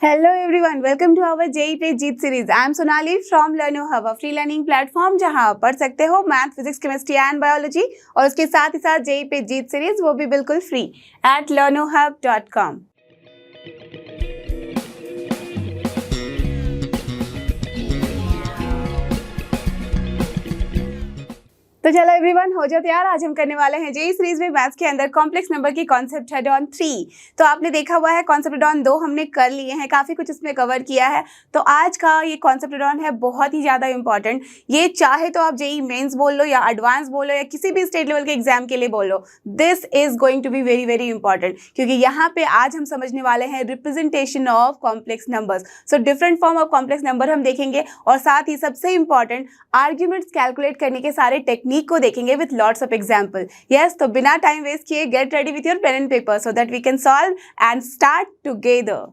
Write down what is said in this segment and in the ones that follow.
Hello everyone, welcome to our JEE पे जीत series. I am Sonali from Learno Hub, free learning platform जहां आप पढ़ सकते हो math, physics, chemistry and biology, और उसके साथ ही साथ JEE पे जीत सीरीज वो भी बिल्कुल फ्री at learnohub.com। तो चलो एवरीवन, हो जाओ तैयार। आज हम करने वाले हैं जेई सीरीज में मैथ्स के अंदर कॉम्प्लेक्स नंबर की कॉन्सेप्ट हेड ऑन 3। तो आपने देखा हुआ है कॉन्सेप्ट हेड ऑन 2 हमने कर लिए हैं, काफ़ी कुछ इसमें कवर किया है। तो आज का ये कॉन्सेप्ट हेड ऑन है बहुत ही ज़्यादा इंपॉर्टेंट। ये चाहे तो आप जेई मेंस बोल लो या एडवांस बोल लो या किसी भी स्टेट लेवल के एग्जाम के लिए बोल लो, this is going to be very very important, क्योंकि यहाँ पे आज हम समझने वाले हैं representation of complex numbers. So different form of complex number हम देखेंगे, और साथ ही सबसे इंपॉर्टेंट आर्ग्यूमेंट्स कैलकुलेट करने के सारे टेक्निक को देखेंगे with lots of example. Yes, तो बिना टाइम वेस्ट किए get ready with your pen and paper so that we can solve and start together.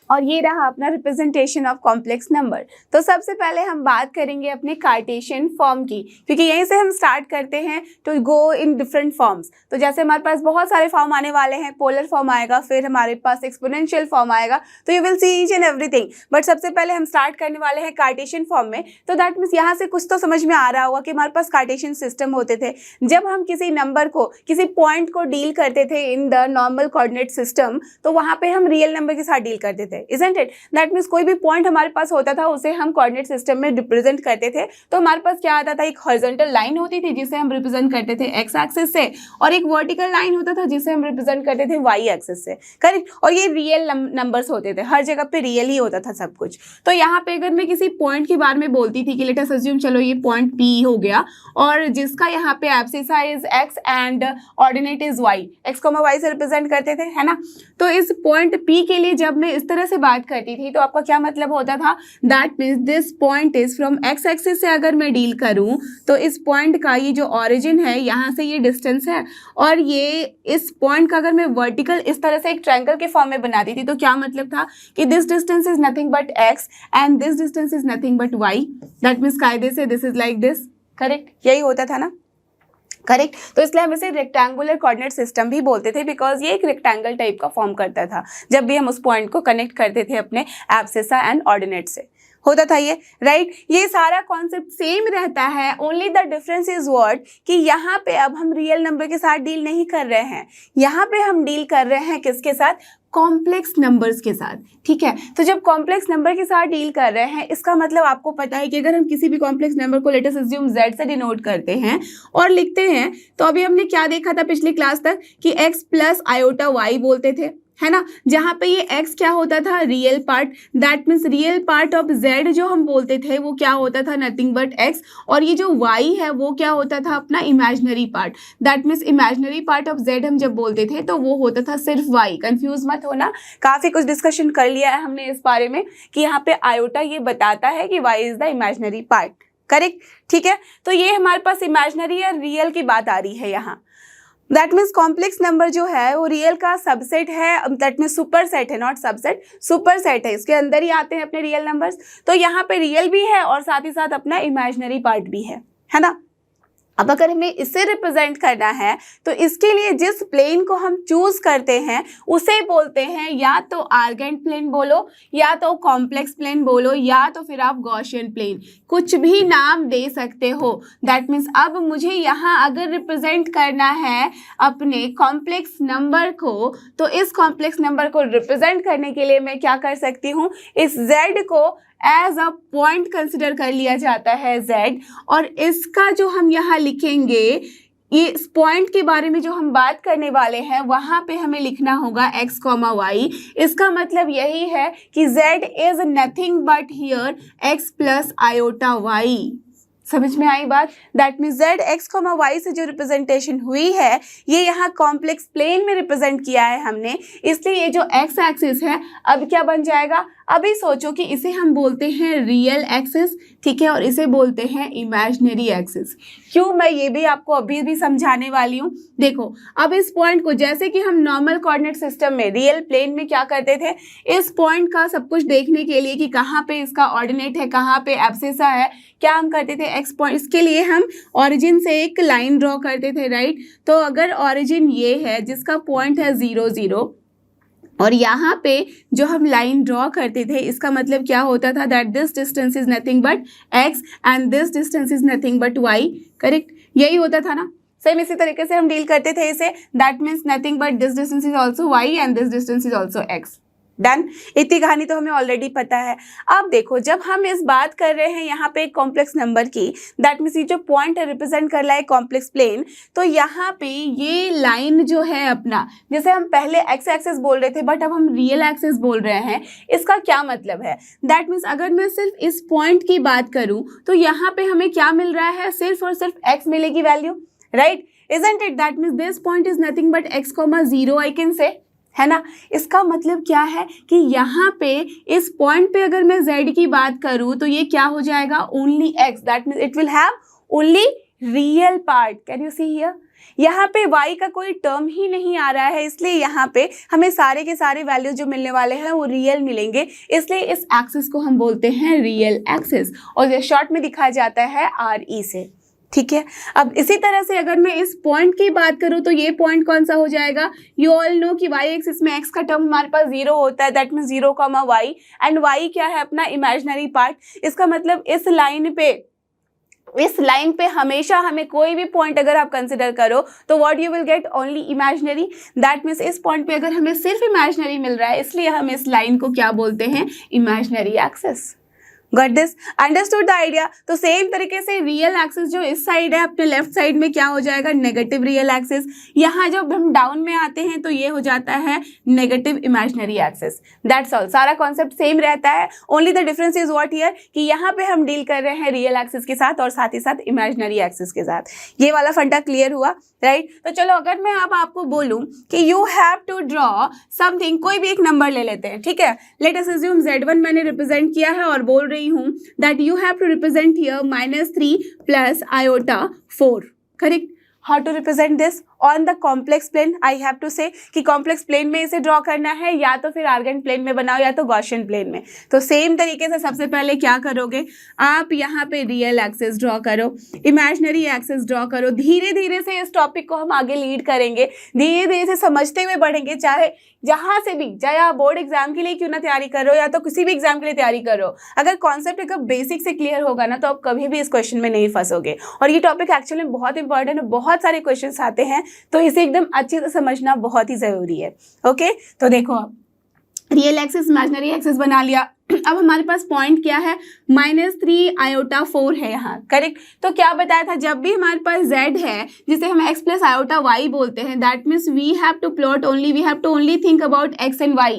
और ये रहा अपना रिप्रेजेंटेशन ऑफ कॉम्प्लेक्स नंबर। तो सबसे पहले हम बात करेंगे अपने कार्टेशियन फॉर्म की, क्योंकि यहीं से हम स्टार्ट करते हैं to go in different forms. तो जैसे हमारे पास बहुत सारे फॉर्म आने वाले हैं, पोलर फॉर्म आएगा, फिर हमारे पास एक्सपोनेंशियल फॉर्म आएगा, तो you will see each and everything. But सबसे पहले हम स्टार्ट करने वाले हैं कार्टेशियन फॉर्म में। तो दैट मीन्स यहाँ से कुछ तो समझ में आ रहा होगा कि हमारे पास कार्टेशियन सिस्टम होते थे। जब हम किसी नंबर को, किसी पॉइंट को डील करते थे in the normal coordinate system, तो वहाँ पे हम रियल नंबर के साथ डील करते थे, isn't it? That means कोई भी पॉइंट हमारे पास होता था उसे हम कोऑर्डिनेट सिस्टम में रिप्रेजेंट करते थे। तो हमारे पास क्या आता था, एक हॉरिजॉन्टल लाइन होती थी जिसे हम रिप्रेजेंट करते थे एक्स एक्सिस से, और एक वर्टिकल लाइन होता था जिसे हम रिप्रेजेंट करते थे वाई एक्सिस से, करेक्ट। और ये रियल नंबर्स होते थे, हर जगह पे रियल ही होता था सब कुछ। तो यहाँ पे अगर मैं किसी पॉइंट के बारे में बोलती थी कि लेट अस अज्यूम, चलो ये पॉइंट पी हो गया और जिसका यहाँ पे abscissa is x and ordinate is y, x comma y से रिप्रेजेंट करते थे, है ना। तो इस पॉइंट पी के लिए जब मैं इस तरह से बात करती थी तो आपका क्या मतलब होता था, that means this point is from x axis से अगर मैं डील करूं तो इस पॉइंट का ये जो ऑरिजिन है यहाँ से ये डिस्टेंस है, और ये इस पॉइंट का अगर मैं वर्टिकल इस तरह से एक ट्रायंगल के फॉर्म में बनाती थी तो क्या मतलब था कि this distance is nothing but x and this distance is nothing but why. That means कायदे से this is like this, correct, यही होता था ना, करेक्ट। तो इसलिए हम इसे रेक्टेंगुलर कोऑर्डिनेट सिस्टम भी बोलते थे, बिकॉज ये एक रेक्टेंगल टाइप का फॉर्म करता था जब भी हम उस पॉइंट को कनेक्ट करते थे अपने एब्सिसा एंड ऑर्डिनेट से, होता था ये, राइट। ये सारा कॉन्सेप्ट सेम रहता है, only the difference is what कि यहाँ पे अब हम रियल नंबर के साथ डील नहीं कर रहे हैं, यहाँ पे हम डील कर रहे हैं किसके साथ, कॉम्प्लेक्स नंबर्स के साथ, ठीक है। तो जब कॉम्प्लेक्स नंबर के साथ डील कर रहे हैं, इसका मतलब आपको पता है कि अगर हम किसी भी कॉम्प्लेक्स नंबर को लेट अस अज्यूम z से डिनोट करते हैं और लिखते हैं, तो अभी हमने क्या देखा था पिछली क्लास तक कि x प्लस आयोटा y बोलते थे, है ना, जहाँ पे ये x क्या होता था, real part. That means real part of z जो हम बोलते थे वो क्या होता था, नथिंग बट x, और ये जो y है वो क्या होता था, अपना imaginary part. That means imaginary part of z हम जब बोलते थे तो वो होता था सिर्फ y। कंफ्यूज मत होना, काफ़ी कुछ डिस्कशन कर लिया है हमने इस बारे में कि यहाँ पे आयोटा ये बताता है कि y is the imaginary part, correct, ठीक है। तो ये हमारे पास इमेजिनरी या रियल की बात आ रही है यहाँ। दैट मीन्स कॉम्प्लेक्स नंबर जो है वो रियल का सबसेट है, दैट मीन्स सुपर सेट है, नॉट सबसेट, सुपर सेट है, इसके अंदर ही आते हैं अपने रियल नंबर्स। तो यहाँ पे रियल भी है और साथ ही साथ अपना इमेजिनरी पार्ट भी है ना। अब अगर हमें इसे रिप्रेजेंट करना है तो इसके लिए जिस प्लेन को हम चूज करते हैं उसे बोलते हैं या तो आर्गेंट प्लेन बोलो, या तो कॉम्प्लेक्स प्लेन बोलो, या तो फिर आप गॉसियन प्लेन, कुछ भी नाम दे सकते हो। दैट मीन्स अब मुझे यहाँ अगर रिप्रेजेंट करना है अपने कॉम्प्लेक्स नंबर को, तो इस कॉम्प्लेक्स नंबर को रिप्रेजेंट करने के लिए मैं क्या कर सकती हूँ, इस z को एज अ पॉइंट कंसिडर कर लिया जाता है z, और इसका जो हम यहाँ लिखेंगे, ये इस पॉइंट के बारे में जो हम बात करने वाले हैं वहाँ पे हमें लिखना होगा x कॉमा वाई। इसका मतलब यही है कि z is nothing but here x plus iota y। समझ में आई बात। That means z x comma y से जो रिप्रेजेंटेशन हुई है ये यहाँ कॉम्प्लेक्स प्लेन में रिप्रेजेंट किया है हमने, इसलिए ये जो x एक्सिस है अब क्या बन जाएगा, अभी सोचो कि इसे हम बोलते हैं रियल एक्सिस, ठीक है, और इसे बोलते हैं इमेजिनरी एक्सिस। क्यों, मैं ये भी आपको अभी भी समझाने वाली हूँ। देखो अब इस पॉइंट को जैसे कि हम नॉर्मल कोऑर्डिनेट सिस्टम में रियल प्लेन में क्या करते थे, इस पॉइंट का सब कुछ देखने के लिए कि कहाँ पे इसका ऑर्डिनेट है, कहाँ पे एब्सिसा है, क्या हम करते थे, एक्स पॉइंट, इसके लिए हम ऑरिजिन से एक लाइन ड्रॉ करते थे, राइट। तो अगर ऑरिजिन ये है जिसका पॉइंट है 0 0 और यहाँ पे जो हम लाइन ड्रॉ करते थे, इसका मतलब क्या होता था, that this distance is nothing but x and this distance is nothing but y, correct, यही होता था ना। सेम इसी तरीके से हम डील करते थे इसे, that means nothing but this distance is also y and this distance is also x। Done, इतनी कहानी तो हमें ऑलरेडी पता है। अब देखो जब हम इस बात कर रहे हैं यहाँ पे एक कॉम्प्लेक्स नंबर की, दैट मीन्स ये जो पॉइंट है रिप्रेजेंट कर रहा है कॉम्प्लेक्स प्लेन, तो यहाँ पे ये लाइन जो है अपना, जैसे हम पहले एक्स एक्सिस बोल रहे थे बट अब हम रियल एक्सिस बोल रहे हैं, इसका क्या मतलब है, दैट मीन्स अगर मैं सिर्फ इस पॉइंट की बात करूँ तो यहाँ पे हमें क्या मिल रहा है, सिर्फ और सिर्फ एक्स मिलेगी value, right, isn't it, that means this point is nothing but x, 0 I can say, है ना। इसका मतलब क्या है कि यहाँ पे इस पॉइंट पे अगर मैं z की बात करूँ तो ये क्या हो जाएगा, only x, that means it will have only real part. Can you see here, यहाँ पे y का कोई टर्म ही नहीं आ रहा है, इसलिए यहाँ पे हमें सारे के सारे वैल्यू जो मिलने वाले हैं वो रियल मिलेंगे, इसलिए इस एक्सिस को हम बोलते हैं रियल एक्सिस, और ये शॉर्ट में दिखाया जाता है RE से, ठीक है। अब इसी तरह से अगर मैं इस पॉइंट की बात करूं तो ये पॉइंट कौन सा हो जाएगा, यू ऑल नो कि y एक्सिस में x का टर्म हमारे पास 0 होता है, that means 0, y, and y क्या है अपना इमेजिनरी पार्ट। इसका मतलब इस लाइन पे हमेशा हमें कोई भी पॉइंट अगर आप कंसिडर करो तो what you will get, only imaginary, that means इस पॉइंट पे अगर हमें सिर्फ इमेजिनरी मिल रहा है, इसलिए हम इस लाइन को क्या बोलते हैं, imaginary axis. Got this, understood the idea. तो सेम तरीके से रियल एक्सिस जो इस साइड है अपने लेफ्ट साइड में क्या हो जाएगा, नेगेटिव रियल एक्सिस। यहाँ जब हम डाउन में आते हैं तो ये हो जाता है negative imaginary axis. That's all, सारा कॉन्सेप्ट सेम रहता है, only the difference is what here कि यहाँ पे हम डील कर रहे हैं रियल एक्सिस के साथ और साथ ही साथ इमेजिनरी एक्सिस के साथ। ये वाला फंडा क्लियर हुआ, राइट। तो चलो अगर मैं अब आपको बोलूँ कि you have to draw something, कोई भी एक नंबर ले लेते हैं, ठीक है। लेट अस अज्यूम Z1 मैंने रिप्रेजेंट किया है और बोल रही हूँ that you have to represent here -3 plus iota 4, correct। how to represent this on the complex plane, I have to say कि complex plane में इसे ड्रॉ करना है, या तो फिर argand plane में बनाओ या तो Gaussian plane में। तो सेम तरीके से सबसे पहले क्या करोगे, आप यहाँ पे रियल एक्सिस ड्रॉ करो, इमेजिनरी एक्सिस ड्रॉ करो। धीरे धीरे से इस टॉपिक को हम आगे लीड करेंगे, धीरे धीरे से समझते हुए बढ़ेंगे, चाहे जहाँ से भी, चाहे आप बोर्ड एग्जाम के लिए क्यों ना तैयारी करो या तो किसी भी एग्जाम के लिए तैयारी करो, अगर कॉन्सेप्ट अगर बेसिक से क्लियर होगा ना तो आप कभी भी इस क्वेश्चन में नहीं फंसोगे। और ये टॉपिक एक्चुअली बहुत इंपॉर्टेंट है, बहुत सारे क्वेश्चंस आते हैं, तो इसे एकदम अच्छे से समझना बहुत ही जरूरी है। ओके, तो देखो अब रियल एक्सिस इमेजिनरी एक्सिस बना लिया। अब हमारे पास पॉइंट क्या है, -3 iota 4 है यहाँ, करेक्ट। तो क्या बताया था, जब भी हमारे पास z है जिसे हम x प्लस iota y बोलते हैं, that means we have to plot only, we have to only think about x and y।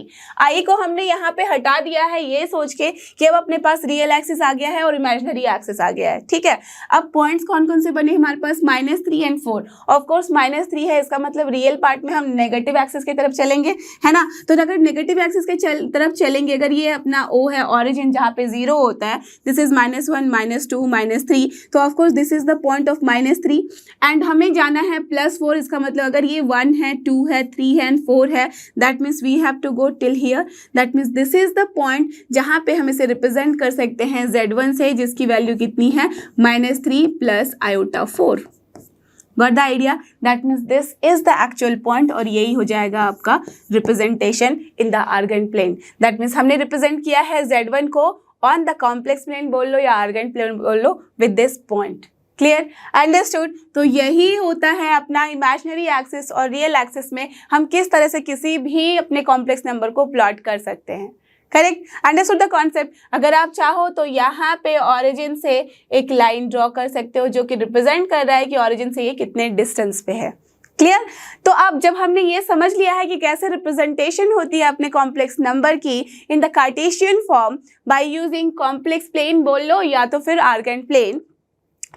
i को हमने यहाँ पे हटा दिया है ये सोच के कि अब अपने पास रियल एक्सिस आ गया है और इमेजिनरी एक्सिस आ गया है, ठीक है। अब पॉइंट्स कौन कौन से बने हमारे पास, -3 एंड 4। ऑफकोर्स -3 है, इसका मतलब रियल पार्ट में हम नेगेटिव एक्सिस की तरफ चलेंगे, है ना। तो अगर नेगेटिव एक्सिस के तरफ चलेंगे, अगर ये अपना O है ऑरिजिन जहाँ पे 0 होता है, दिस इज -1 -2 -3, तो of course this is the point of -3 and हमें जाना है +4। इसका मतलब अगर ये 1 है, 2 है, 3 है एंड 4 है, that means we have to go till here, that means this is the point जहाँ पे हम इसे रिप्रेजेंट कर सकते हैं Z1 से, जिसकी वैल्यू कितनी है, -3 + iota 4। Got the idea? That means this is the actual point और यही हो जाएगा आपका representation in the argand plane. That means हमने represent किया है Z1 को on the complex plane बोल लो या argand plane बोल लो with this point. Clear? Understood? तो यही होता है अपना imaginary axis और real axis में हम किस तरह से किसी भी अपने complex number को plot कर सकते हैं। Correct, understood the concept. अगर आप चाहो तो यहाँ पे ऑरिजिन से एक लाइन ड्रॉ कर सकते हो जो कि रिप्रेजेंट कर रहा है कि ऑरिजिन से ये कितने डिस्टेंस पे है। क्लियर? तो अब जब हमने ये समझ लिया है कि कैसे रिप्रेजेंटेशन होती है अपने कॉम्प्लेक्स नंबर की in the cartesian form by using complex plane बोल लो या तो फिर आर्गेंट प्लेन,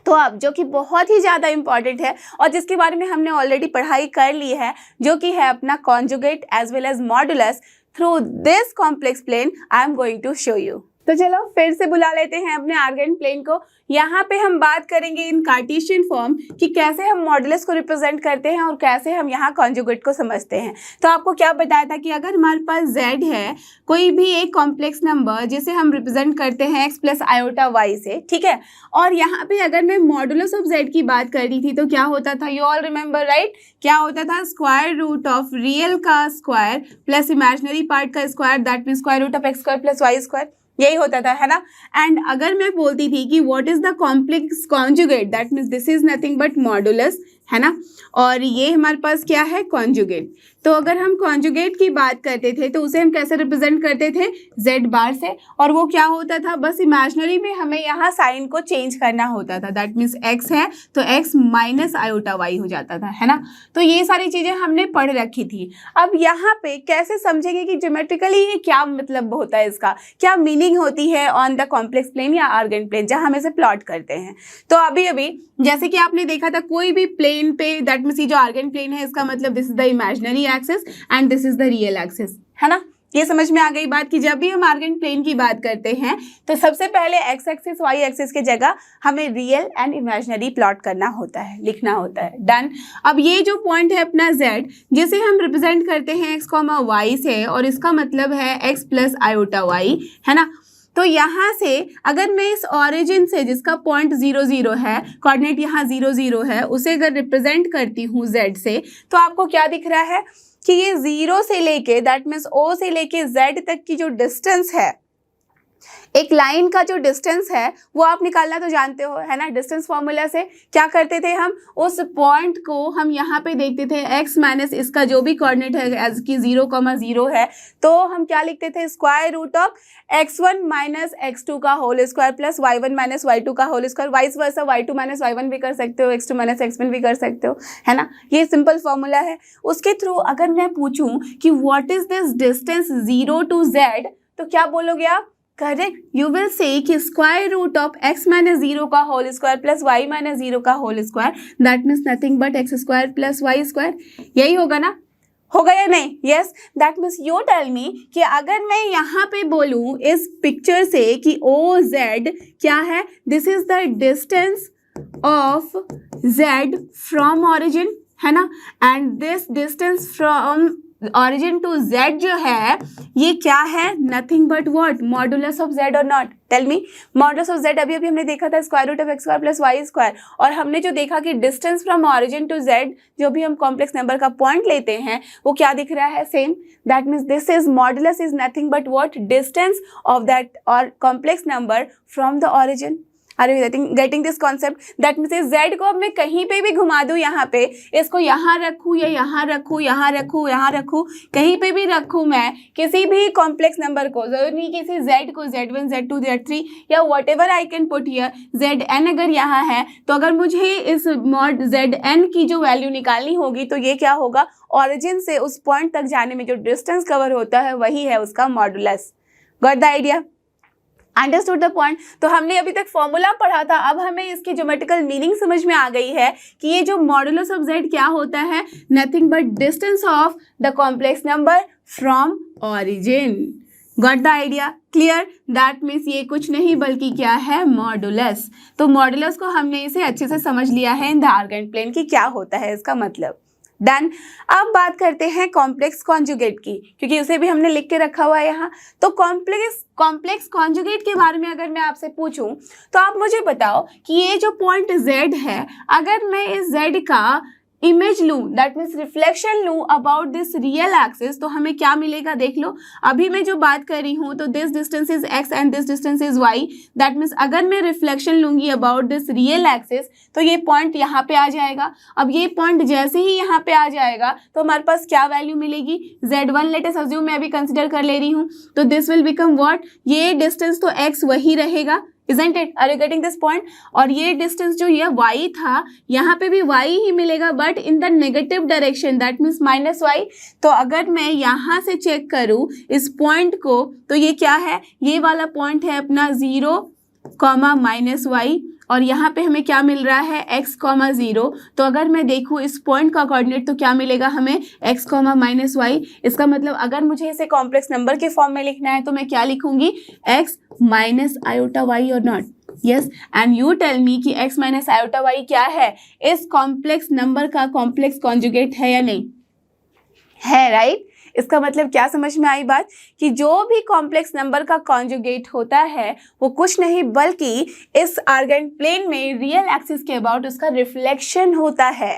तो अब जो कि बहुत ही ज़्यादा इंपॉर्टेंट है और जिसके बारे में हमने ऑलरेडी पढ़ाई कर ली है, जो कि है अपना conjugate as well as modulus, through this complex plane I am going to show you. तो चलो फिर से बुला लेते हैं अपने आर्गेंट प्लेन को। यहाँ पे हम बात करेंगे इन कार्टेशियन फॉर्म कि कैसे हम मॉडुलस को रिप्रेजेंट करते हैं और कैसे हम यहाँ कॉन्जुगेट को समझते हैं। तो आपको क्या बताया था कि अगर हमारे पास z है, कोई भी एक कॉम्प्लेक्स नंबर जिसे हम रिप्रेजेंट करते हैं x प्लस आयोटा y से, ठीक है, और यहाँ पे अगर मैं मॉडुलस ऑफ z की बात कर रही थी तो क्या होता था, यू ऑल रिमेंबर राइट, क्या होता था, स्क्वायर रूट ऑफ रियल का स्क्वायर प्लस इमेजिनरी पार्ट का square, that mean square root of x square plus y square, यही होता था, है ना। एंड अगर मैं बोलती थी कि what is the complex conjugate, that means this is nothing but modulus, है ना, और ये हमारे पास क्या है, कॉन्जुगेट। तो अगर हम कॉन्जुगेट की बात करते थे तो उसे हम कैसे रिप्रेजेंट करते थे, z बार से, और वो क्या होता था, बस इमेजिनरी में हमें यहाँ साइन को चेंज करना होता था, दैट मीन्स x है तो x माइनस आयोटा y हो जाता था, है ना। तो ये सारी चीज़ें हमने पढ़ रखी थी। अब यहाँ पे कैसे समझेंगे कि ज्योमेट्रिकली ये क्या मतलब होता है, इसका क्या मीनिंग होती है ऑन द कॉम्प्लेक्स प्लेन या आर्गेंट प्लेन जहाँ हम इसे प्लॉट करते हैं। तो अभी अभी जैसे कि आपने देखा था, कोई भी प्लेन पे, दैट मीन्स ये जो आर्गेंट प्लेन है इसका मतलब this is the imaginary axis and this is the real axis, है ना। ये समझ में आ गई बात कि जब भी हम आर्गेंट प्लेन की बात करते हैं तो सबसे पहले x एक्सिस y एक्सिस के जगह हमें रियल एंड इमेजिनरी प्लॉट करना होता है, लिखना होता है, डन। अब ये जो पॉइंट है अपना z, जिसे हम रिप्रेजेंट करते हैं x, y से, और इसका मतलब है x प्लस आयोटा y, है ना। तो यहाँ से अगर मैं इस ऑरिजिन से, जिसका पॉइंट 0 0 है, कोऑर्डिनेट यहाँ 0 0 है, उसे अगर रिप्रेजेंट करती हूँ z से, तो आपको क्या दिख रहा है कि ये 0 से लेके, दैट मीन्स o से लेके z तक की जो डिस्टेंस है, एक लाइन का जो डिस्टेंस है वो आप निकालना तो जानते हो, है ना। डिस्टेंस फॉर्मूला से क्या करते थे हम, उस पॉइंट को हम यहाँ पे देखते थे x माइनस इसका जो भी कोऑर्डिनेट है, एज की 0, 0 है, तो हम क्या लिखते थे, square root of x1 minus x2 का whole square plus y1 minus y2 का whole square, vice versa y2 minus y1 भी कर सकते हो, x2 माइनस x1 भी कर सकते हो, है ना। ये सिंपल फॉर्मूला है। उसके थ्रू अगर मैं पूछूं कि what is this distance 0 to z, तो क्या बोलोगे आप, करेक्ट, यू विल से कि square root of x minus 0 का whole square plus y minus 0 का whole square, that means nothing but x square plus y square, यही होगा ना, होगा या नहीं, yes. That means you tell me कि अगर मैं यहाँ पे बोलूँ इस पिक्चर से कि ओ जेड क्या है, this is the distance of z from origin, है ना, and this distance from origin to z जो है ये क्या है, nothing but what, modulus of z और not, tell me. Modulus of z अभी हमने देखा था square root of x square plus y square, और हमने जो देखा कि distance from origin to z, जो भी हम कॉम्प्लेक्स नंबर का पॉइंट लेते हैं वो क्या दिख रहा है, same, that means this is modulus is nothing but what, distance of that और complex number from the origin. Are you getting this concept, that means z को अब मैं कहीं पे भी घुमा दूँ, यहाँ पे इसको यहाँ रखूँ या यहाँ रखूँ, यहाँ रखूँ, यहाँ रखूँ, कहीं पे भी रखूँ मैं किसी भी कॉम्प्लेक्स नंबर को, जरूर नहीं किसी z को, z1 z2 z3 या what ever I can put here, zn अगर यहाँ है तो अगर मुझे इस मॉड zn की जो वैल्यू निकालनी होगी तो ये क्या होगा, ऑरिजिन से उस पॉइंट तक जाने में जो डिस्टेंस कवर होता है वही है उसका modulus. Got the idea, understood the point. तो हमने अभी तक फॉर्मूला पढ़ा था, अब हमें इसकी ज्योमेट्रिकल मीनिंग समझ में आ गई है कि ये जो मॉडुलस ऑफ z क्या होता है, nothing but distance of the complex number from origin. Got the idea, clear, that means ये कुछ नहीं बल्कि क्या है, मॉडुलस। तो मॉडुलस को हमने इसे अच्छे से समझ लिया है इन द आर्गेंट प्लेन की क्या होता है इसका मतलब, डन। अब बात करते हैं कॉम्प्लेक्स कॉन्जुगेट की, क्योंकि उसे भी हमने लिख के रखा हुआ है यहाँ। तो कॉम्प्लेक्स कॉन्जुगेट के बारे में अगर मैं आपसे पूछूं तो आप मुझे बताओ कि ये जो पॉइंट z है, अगर मैं इस z का इमेज लूँ, दैट मीन्स रिफ्लेक्शन लूँ अबाउट दिस रियल एक्सिस, तो हमें क्या मिलेगा, देख लो। अभी मैं जो बात कर रही हूँ तो this distance is x and this distance is y, that means अगर मैं रिफ्लेक्शन लूँगी अबाउट दिस रियल एक्सिस तो ये पॉइंट यहाँ पे आ जाएगा। अब ये पॉइंट जैसे ही यहाँ पे आ जाएगा तो हमारे पास क्या वैल्यू मिलेगी, z1 लेट अस अज्यूम, मैं अभी कंसिडर कर ले रही हूँ, तो दिस विल बिकम व्हाट, ये डिस्टेंस तो x वही रहेगा, isn't it? Are you getting this point? और ये डिस्टेंस जो ये y था यहाँ पे भी y ही मिलेगा but in the negative direction, that means minus y। तो अगर मैं यहाँ से चेक करूँ इस पॉइंट को तो ये क्या है, ये वाला पॉइंट है अपना 0, माइनस y, और यहाँ पे हमें क्या मिल रहा है x, 0। तो अगर मैं देखूँ इस पॉइंट का कोऑर्डिनेट तो क्या मिलेगा हमें x, -y। इसका मतलब अगर मुझे इसे कॉम्प्लेक्स नंबर के फॉर्म में लिखना है तो मैं क्या लिखूंगी, x माइनस आयोटा y और not. Yes, and you tell me कि x माइनस आयोटा y क्या है, इस कॉम्प्लेक्स नंबर का कॉम्प्लेक्स कॉन्जुगेट है या नहीं है, राइट। इसका मतलब क्या समझ में आई बात, कि जो भी कॉम्प्लेक्स नंबर का कॉन्जुगेट होता है वो कुछ नहीं बल्कि इस आर्गेंट प्लेन में रियल एक्सिस के अबाउट उसका रिफ्लेक्शन होता है।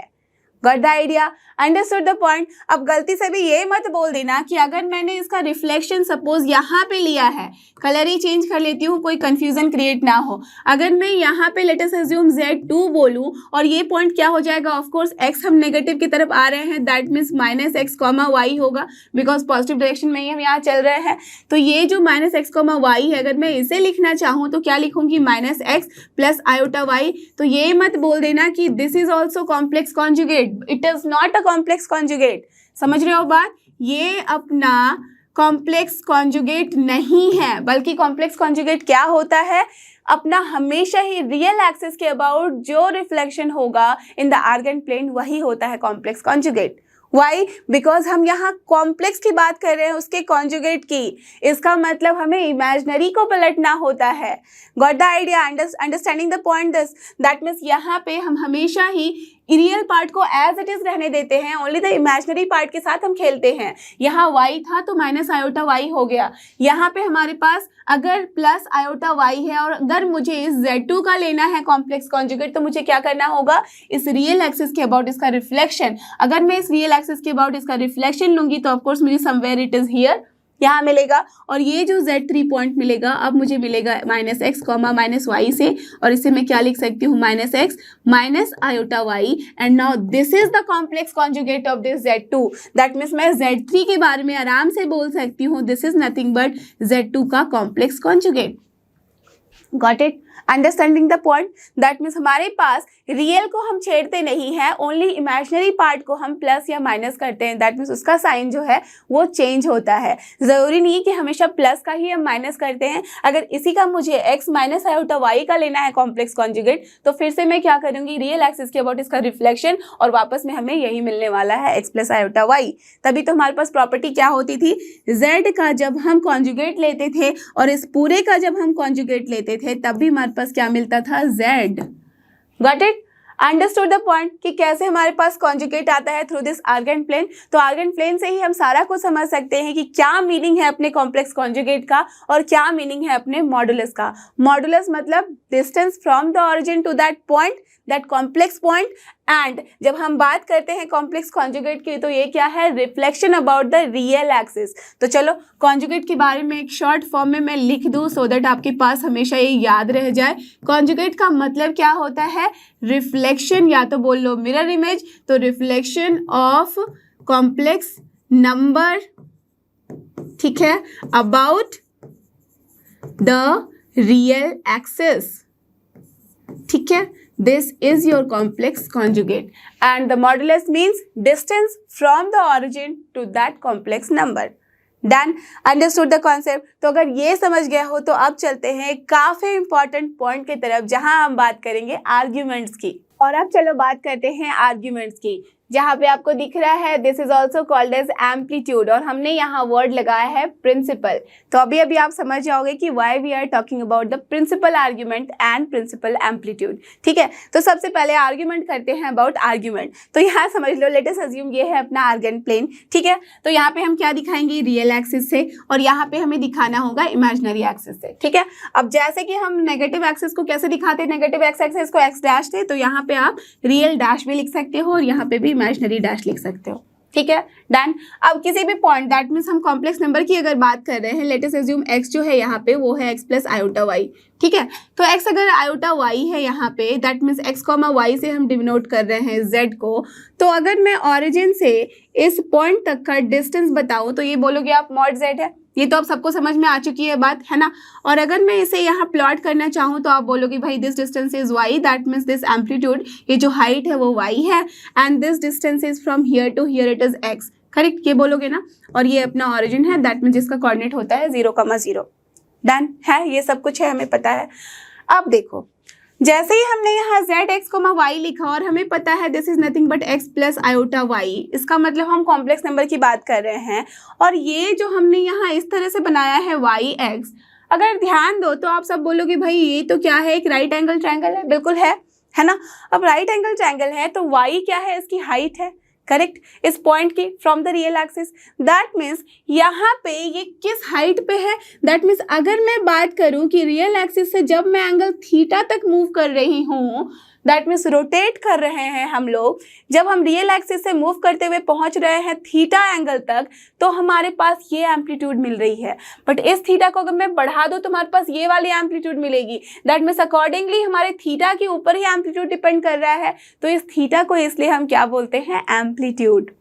Got the idea, understood the point. अब गलती से भी ये मत बोल देना कि अगर मैंने इसका रिफ्लेक्शन सपोज यहाँ पे लिया है, कलर ही चेंज कर लेती हूँ, कोई कंफ्यूजन क्रिएट ना हो। अगर मैं यहाँ पे लेट अस अज्यूम Z2 बोलूँ और ये पॉइंट क्या हो जाएगा, ऑफ कोर्स x हम नेगेटिव की तरफ आ रहे हैं, दैट मीन्स -x, y होगा, बिकॉज पॉजिटिव डायरेक्शन में ही हम यहाँ चल रहे हैं। तो ये जो -x, y है, अगर मैं इसे लिखना चाहूँ तो क्या लिखूंगी, -x प्लस आयोटा y। तो ये मत बोल देना कि this is also complex conjugate, it is not a complex conjugate. समझ रहे हो बात, ये अपना कॉम्प्लेक्स कॉन्जुगेट नहीं है, बल्कि कॉम्प्लेक्स कॉन्जुगेट क्या होता है, अपना हमेशा ही रियल एक्सिस के अबाउट जो रिफ्लेक्शन होगा इन द आर्गेंट प्लेन वही होता है कॉम्प्लेक्स कॉन्जुगेट। वाई, बिकॉज हम यहाँ कॉम्प्लेक्स की बात कर रहे हैं, उसके कॉन्जुगेट की। इसका मतलब हमें इमेजिनरी को पलटना होता है। Got the idea, understanding the point this, that means यहाँ पे हम हमेशा ही रियल पार्ट को एज इट इज रहने देते हैं, ओनली द इमेजिनरी पार्ट के साथ हम खेलते हैं। यहाँ y था तो माइनस आयोटा y हो गया। यहाँ पे हमारे पास अगर प्लस आयोटा y है और अगर मुझे इस Z2 का लेना है कॉम्प्लेक्स कॉन्जुगेट तो मुझे क्या करना होगा, इस रियल एक्सिस के अबाउट इसका रिफ्लेक्शन। अगर मैं इस रियल एक्सिस के अबाउट इसका रिफ्लेक्शन लूंगी तो ऑफकोर्स मुझे समवेयर इट इज हियर यहाँ मिलेगा, और ये जो Z3 पॉइंट मिलेगा अब मुझे मिलेगा -x, -y से, और इसे मैं क्या लिख सकती हूँ, -x minus iota y, and now this is the complex conjugate of this Z2। That means मैं Z3 के बारे में आराम से बोल सकती हूँ this is nothing but Z2 का complex conjugate. Got it, understanding the point, that means हमारे पास रियल को हम छेड़ते नहीं हैं, ओनली इमेजिनरी पार्ट को हम प्लस या माइनस करते हैं। दैट मीन्स उसका साइन जो है वो चेंज होता है। ज़रूरी नहीं कि हमेशा प्लस का ही हम माइनस करते हैं। अगर इसी का मुझे x माइनस आयोटा y का लेना है कॉम्प्लेक्स कॉन्जुगेट तो फिर से मैं क्या करूंगी, रियल एक्सिस के अबाउट इसका रिफ्लेक्शन, और वापस में हमें यही मिलने वाला है x प्लस आयोटा y। तभी तो हमारे पास प्रॉपर्टी क्या होती थी, z का जब हम कॉन्जुगेट लेते थे और इस पूरे का जब हम कॉन्जुगेट लेते थे तब भी हमारे पास क्या मिलता था, z। Got it, understood the point कि कैसे हमारे पास कॉन्जुगेट आता है थ्रू दिस आर्गेंट प्लेन। तो आर्गेंट प्लेन से ही हम सारा कुछ समझ सकते हैं कि क्या मीनिंग है अपने कॉम्प्लेक्स कॉन्जुगेट का और क्या मीनिंग है अपने मॉडुलस का। मॉडुलस मतलब distance from the origin to that point, that complex point. And जब हम बात करते हैं कॉम्प्लेक्स कॉन्जुगेट की तो ये क्या है, reflection about the real axis. तो चलो कॉन्जुगेट के बारे में एक शॉर्ट फॉर्म में मैं लिख दूं सो दैट आपके पास हमेशा ये याद रह जाए। कॉन्जुगेट का मतलब क्या होता है, रिफ्लेक्शन, या तो बोल लो मिरर इमेज, तो रिफ्लेक्शन ऑफ कॉम्प्लेक्स नंबर, ठीक है, अबाउट द रियल एक्सिस, ठीक है। This is your complex conjugate and the modulus means distance from the origin to that complex number. Done? Understood the concept? तो अगर ये समझ गया हो तो अब चलते हैं काफी इंपॉर्टेंट पॉइंट की तरफ जहां हम बात करेंगे आर्ग्यूमेंट्स की। और अब चलो बात करते हैं आर्ग्यूमेंट्स की, जहाँ पे आपको दिख रहा है this is also called as amplitude, और हमने यहाँ वर्ड लगाया है प्रिंसिपल। तो अभी अभी आप समझ जाओगे कि why we are talking about the principal argument and principal amplitude, ठीक है। तो सबसे पहले आर्ग्यूमेंट करते हैं अबाउट आर्ग्यूमेंट। तो यहाँ समझ लो, लेट अस अज्यूम ये है अपना आर्गेंट प्लेन, ठीक है। तो यहाँ पे हम क्या दिखाएंगे, रियल एक्सिस से, और यहाँ पे हमें दिखाना होगा इमेजिनरी एक्सिस से, ठीक है। अब जैसे कि हम नेगेटिव एक्सिस को कैसे दिखाते हैं, नेगेटिव एक्स एक्सिस को एक्स डैश थे, तो यहाँ पे आप रियल डैश भी लिख सकते हो और यहाँ पे भी इमेजिनरी डैश लिख सकते हो, ठीक है। डन। अब किसी भी पॉइंट, दैट मीन्स हम कॉम्प्लेक्स नंबर की अगर बात कर रहे हैं, लेट अस अज्यूम x जो है यहाँ पे वो है x प्लस आयोटा y, ठीक है। तो x अगर आयोटा y है यहाँ पे, that means x comma y से हम डिनोट कर रहे हैं z को। तो अगर मैं ऑरिजिन से इस पॉइंट तक का डिस्टेंस बताऊँ तो ये बोलोगे आप मॉड z है, ये तो अब सबको समझ में आ चुकी है बात, है ना। और अगर मैं इसे यहाँ प्लॉट करना चाहूँ तो आप बोलोगे भाई this distance is y, that means this amplitude, ये जो हाइट है वो y है, and this distance is from here to here it is x, correct, ये बोलोगे ना। और ये अपना ऑरिजिन है, दैट मीन्स इसका कोऑर्डिनेट होता है 0,0। डन है, ये सब कुछ है, हमें पता है। अब देखो, जैसे ही हमने यहाँ z x, y लिखा और हमें पता है this is nothing but x plus iota y, इसका मतलब हम कॉम्प्लेक्स नंबर की बात कर रहे हैं। और ये जो हमने यहाँ इस तरह से बनाया है y x, अगर ध्यान दो तो आप सब बोलोगे भाई ये तो क्या है, एक राइट एंगल ट्रायंगल है। बिल्कुल है ना। अब राइट एंगल ट्रायंगल है तो y क्या है, इसकी हाइट है, करेक्ट, इस पॉइंट की from the real axis. That means यहाँ पे ये किस हाइट पे है, दैट मीन्स अगर मैं बात करूँ कि रियल एक्सिस से जब मैं एंगल थीटा तक मूव कर रही हूँ, दैट मीन्स रोटेट कर रहे हैं हम लोग, जब हम रियल एक्सिस से मूव करते हुए पहुंच रहे हैं थीटा एंगल तक, तो हमारे पास ये एम्पलीट्यूड मिल रही है। बट इस थीटा को अगर मैं बढ़ा दूं तो हमारे पास ये वाली एम्पलीट्यूड मिलेगी। दैट मीन्स अकॉर्डिंगली हमारे थीटा के ऊपर ही एम्पलीट्यूड डिपेंड कर रहा है, तो इस थीटा को इसलिए हम क्या बोलते हैं, amplitude.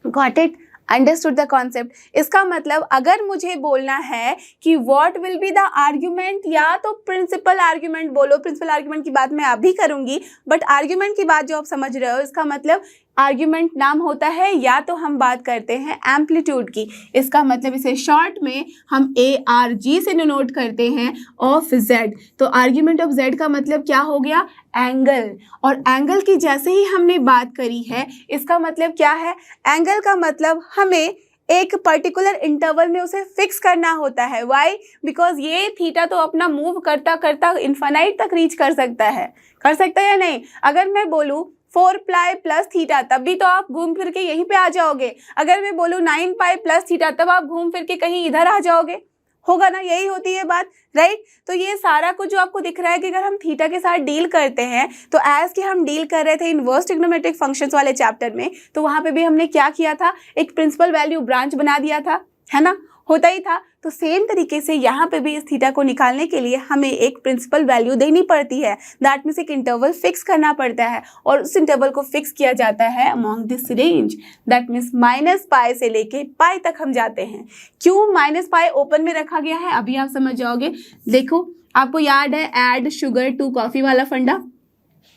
Got it, understood the concept. इसका मतलब अगर मुझे बोलना है कि what will be the argument, या तो प्रिंसिपल आर्ग्यूमेंट बोलो, प्रिंसिपल आर्ग्यूमेंट की बात मैं अभी करूंगी, बट आर्ग्यूमेंट की बात जो आप समझ रहे हो, इसका मतलब आर्ग्यूमेंट नाम होता है, या तो हम बात करते हैं एम्पलीट्यूड की। इसका मतलब इसे शॉर्ट में हम ARG से डिनोट करते हैं ऑफ z। तो आर्ग्यूमेंट ऑफ z का मतलब क्या हो गया, एंगल। और एंगल की जैसे ही हमने बात करी है, इसका मतलब क्या है, एंगल का मतलब हमें एक पर्टिकुलर इंटरवल में उसे फिक्स करना होता है। वाई, बिकॉज ये थीटा तो अपना मूव करता करता इन्फानाइट तक रीच कर सकता है या नहीं। अगर मैं बोलूँ 4 पाई प्लस थीटा, तब भी तो आप घूम फिर के यहीं पे आ जाओगे। अगर मैं बोलूँ 9 पाई प्लस थीटा, तब आप घूम फिर के कहीं इधर आ जाओगे, होगा ना, यही होती है बात, राइट। तो ये सारा कुछ जो आपको दिख रहा है कि अगर हम थीटा के साथ डील करते हैं, तो एज कि हम डील कर रहे थे इनवर्स ट्रिग्नोमेट्रिक फंक्शंस वाले चैप्टर में, तो वहां पे भी हमने क्या किया था, एक प्रिंसिपल वैल्यू ब्रांच बना दिया था, है ना, होता ही था। तो सेम तरीके से यहाँ पे भी इस थीटा को निकालने के लिए हमें एक प्रिंसिपल वैल्यू देनी पड़ती है। दैट मीन्स एक इंटरवल फिक्स करना पड़ता है, और उस इंटरवल को फिक्स किया जाता है among this range. That means -π से लेके π तक हम जाते हैं। क्यों -π ओपन में रखा गया है, अभी आप समझ जाओगे। देखो, आपको याद है ऐड शुगर टू कॉफी वाला फंडा,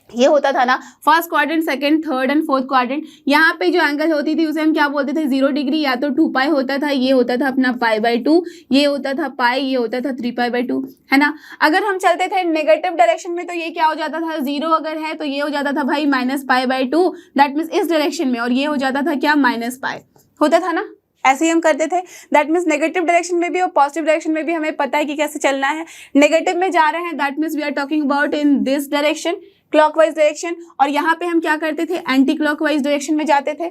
ये होता था ना, first quadrant, second, third and fourth quadrant. यहाँ पे जो एंगल होती थी उसे हम क्या बोलते थे, 0 डिग्री, या तो 2 पाई होता था, ये होता था अपना π/2, ये होता था पाई, ये होता था 3π/2, है ना। अगर हम चलते थे नेगेटिव डायरेक्शन में तो ये क्या हो जाता था, 0 अगर है तो ये हो जाता था भाई -π/2, दैट मीन्स इस डायरेक्शन में, और ये हो जाता था क्या, -π, होता था ना, ऐसे ही हम करते थे। दैट मीन्स नेगेटिव डायरेक्शन में भी और पॉजिटिव डायरेक्शन में भी हमें पता है कि कैसे चलना है। नेगेटिव में जा रहे हैं, that means we are talking about in this direction, clockwise direction, और यहाँ पे हम क्या करते थे, एंटी क्लॉकवाइज डायरेक्शन में जाते थे,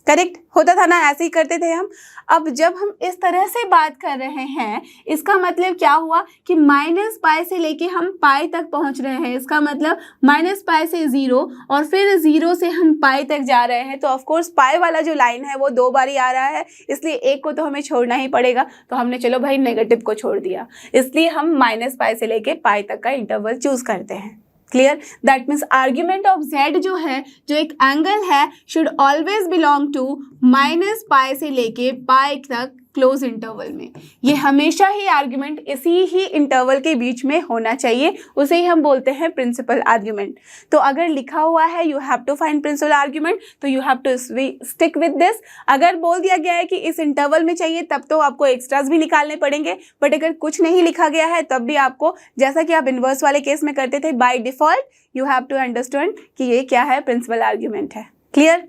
करेक्ट, होता था ना, ऐसे ही करते थे हम। अब जब हम इस तरह से बात कर रहे हैं, इसका मतलब क्या हुआ कि -π से लेके हम π तक पहुंच रहे हैं। इसका मतलब -π से 0 और फिर 0 से हम π तक जा रहे हैं। तो ऑफकोर्स π वाला जो लाइन है वो 2 बार ही आ रहा है, इसलिए एक को तो हमें छोड़ना ही पड़ेगा। तो हमने चलो भाई नेगेटिव को छोड़ दिया, इसलिए हम -π से लेके π तक का इंटरवल चूज करते हैं। Clear, that means argument of z जो है, जो एक एंगल है, शुड ऑलवेज बिलोंग टू -π से लेके π तक क्लोज इंटरवल में। ये हमेशा ही आर्ग्यूमेंट इसी ही इंटरवल के बीच में होना चाहिए, उसे ही हम बोलते हैं प्रिंसिपल आर्ग्यूमेंट। तो अगर लिखा हुआ है you have to find principal argument, तो you have to stick with this. अगर बोल दिया गया है कि इस इंटरवल में चाहिए, तब तो आपको एक्स्ट्रास भी निकालने पड़ेंगे। बट अगर कुछ नहीं लिखा गया है, तब भी आपको, जैसा कि आप इनवर्स वाले केस में करते थे, by default you have to understand कि ये क्या है, प्रिंसिपल आर्ग्यूमेंट है। Clear,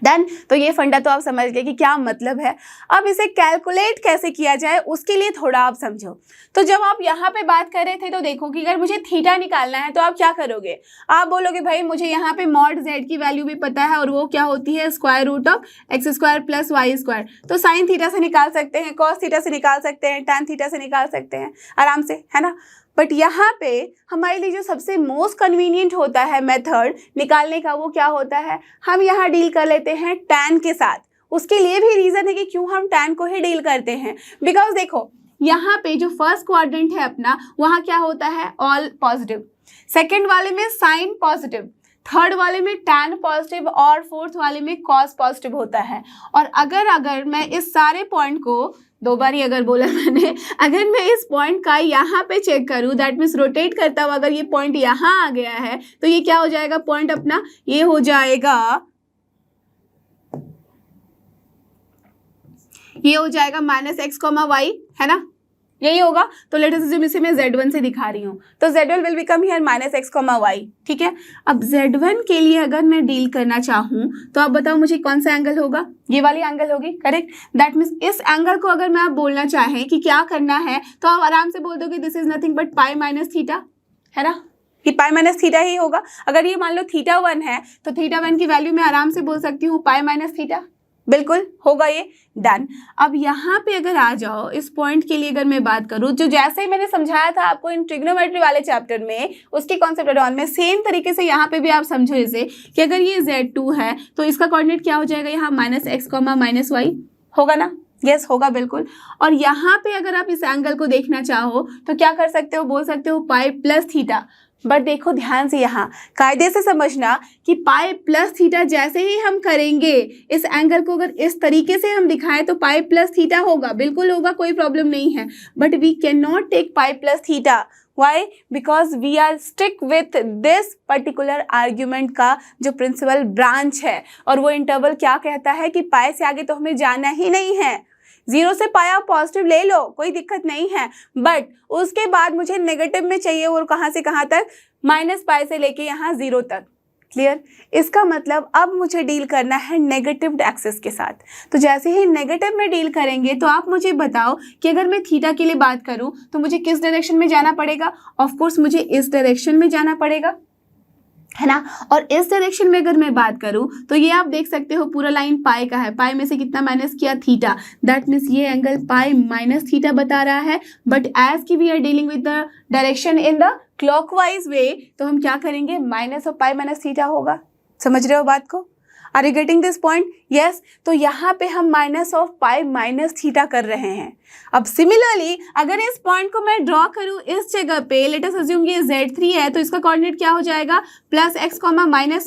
done. तो ये फंडा तो आप समझ गए कि क्या मतलब है। अब इसे कैलकुलेट कैसे किया जाए, उसके लिए थोड़ा आप समझो। तो जब आप यहाँ पे बात कर रहे थे, तो देखो कि अगर मुझे थीटा निकालना है तो आप क्या करोगे, आप बोलोगे भाई मुझे यहाँ पे मॉड z की वैल्यू भी पता है, और वो क्या होती है, √x² + y²। तो साइन थीटा से निकाल सकते हैं, कॉस थीटा से निकाल सकते हैं, टैन थीटा से निकाल सकते हैं आराम से, है ना। बट यहाँ पे हमारे लिए जो सबसे मोस्ट कन्वीनियंट होता है मेथड निकालने का, वो क्या होता है, हम यहाँ डील कर लेते हैं टैन के साथ। उसके लिए भी रीज़न है कि क्यों हम टैन को ही डील करते हैं, बिकॉज देखो यहाँ पे जो फर्स्ट क्वाड्रेंट है अपना, वहाँ क्या होता है, ऑल पॉजिटिव, सेकेंड वाले में साइन पॉजिटिव, थर्ड वाले में टैन पॉजिटिव, और फोर्थ वाले में कॉस पॉजिटिव होता है। और अगर मैं इस सारे पॉइंट को, 2 बार ही अगर बोला मैंने, अगर मैं इस पॉइंट का यहाँ पे चेक करूँ, दैट मीन्स रोटेट करता हुआ अगर ये पॉइंट यहाँ आ गया है, तो ये क्या हो जाएगा, पॉइंट अपना ये हो जाएगा, ये हो जाएगा -x, y, है ना, यही होगा। तो लेट अस अज्यूम इसे मैं Z1 से दिखा रही हूँ, तो Z1 will become here -x, y, ठीक है। अब Z1 के लिए अगर मैं डील करना चाहूँ तो आप बताओ मुझे कौन सा एंगल होगा, ये वाली एंगल होगी, करेक्ट। दैट मीन्स इस एंगल को अगर मैं आप बोलना चाहें कि क्या करना है तो आप आराम से बोल दोगे this is nothing but pi minus theta, है ना, कि पाई माइनस थीटा ही होगा। अगर ये मान लो θ1 है तो θ1 की वैल्यू मैं आराम से बोल सकती हूँ पाई माइनस थीटा, बिल्कुल होगा ये, डन। अब यहाँ पे अगर आ जाओ इस पॉइंट के लिए अगर मैं बात करूँ, जो जैसे ही मैंने समझाया था आपको इन ट्रिग्नोमेट्री वाले चैप्टर में, उसके कॉन्सेप्ट एड ऑन में, सेम तरीके से यहाँ पे भी आप समझो इसे कि अगर ये Z2 है तो इसका कोऑर्डिनेट क्या हो जाएगा, यहाँ -x, -y होगा ना, यस होगा बिल्कुल। और यहाँ पे अगर आप इस एंगल को देखना चाहो तो क्या कर सकते हो, बोल सकते हो पाई प्लस थीटा। बट देखो ध्यान से यहाँ कायदे से समझना कि पाई प्लस थीटा जैसे ही हम करेंगे, इस एंगल को अगर इस तरीके से हम दिखाएं तो पाई प्लस थीटा होगा, बिल्कुल होगा, कोई प्रॉब्लम नहीं है। But we can not take pi plus theta, why, because we are stick with this particular argument का जो प्रिंसिपल ब्रांच है, और वो इंटरवल क्या कहता है कि पाई से आगे तो हमें जाना ही नहीं है। 0 से पाई आप पॉजिटिव ले लो, कोई दिक्कत नहीं है, बट उसके बाद मुझे नेगेटिव में चाहिए, और कहाँ से कहाँ तक, -पाई से लेके यहाँ 0 तक, क्लियर। इसका मतलब अब मुझे डील करना है नेगेटिव एक्सिस के साथ। तो जैसे ही नेगेटिव में डील करेंगे तो आप मुझे बताओ कि अगर मैं थीटा के लिए बात करूं तो मुझे किस डायरेक्शन में जाना पड़ेगा, ऑफ कोर्स मुझे इस डायरेक्शन में जाना पड़ेगा, है ना। और इस डायरेक्शन में अगर मैं बात करूं तो ये आप देख सकते हो पूरा लाइन पाई का है, पाई में से कितना माइनस किया, थीटा, दैट मीन्स ये एंगल पाई माइनस थीटा बता रहा है। बट एज की we are dealing with the direction in the clockwise way, तो हम क्या करेंगे, minus of pi minus theta होगा। समझ रहे हो बात को, are you getting this point, yes. तो यहाँ पे हम minus of pi minus theta कर रहे हैं। अब सिमिलरली अगर इस पॉइंट को मैं ड्रॉ करूँ इस जगह पे, लेट अस अज्यूम ये Z3 है, तो इसका कोऑर्डिनेट क्या हो जाएगा, +x,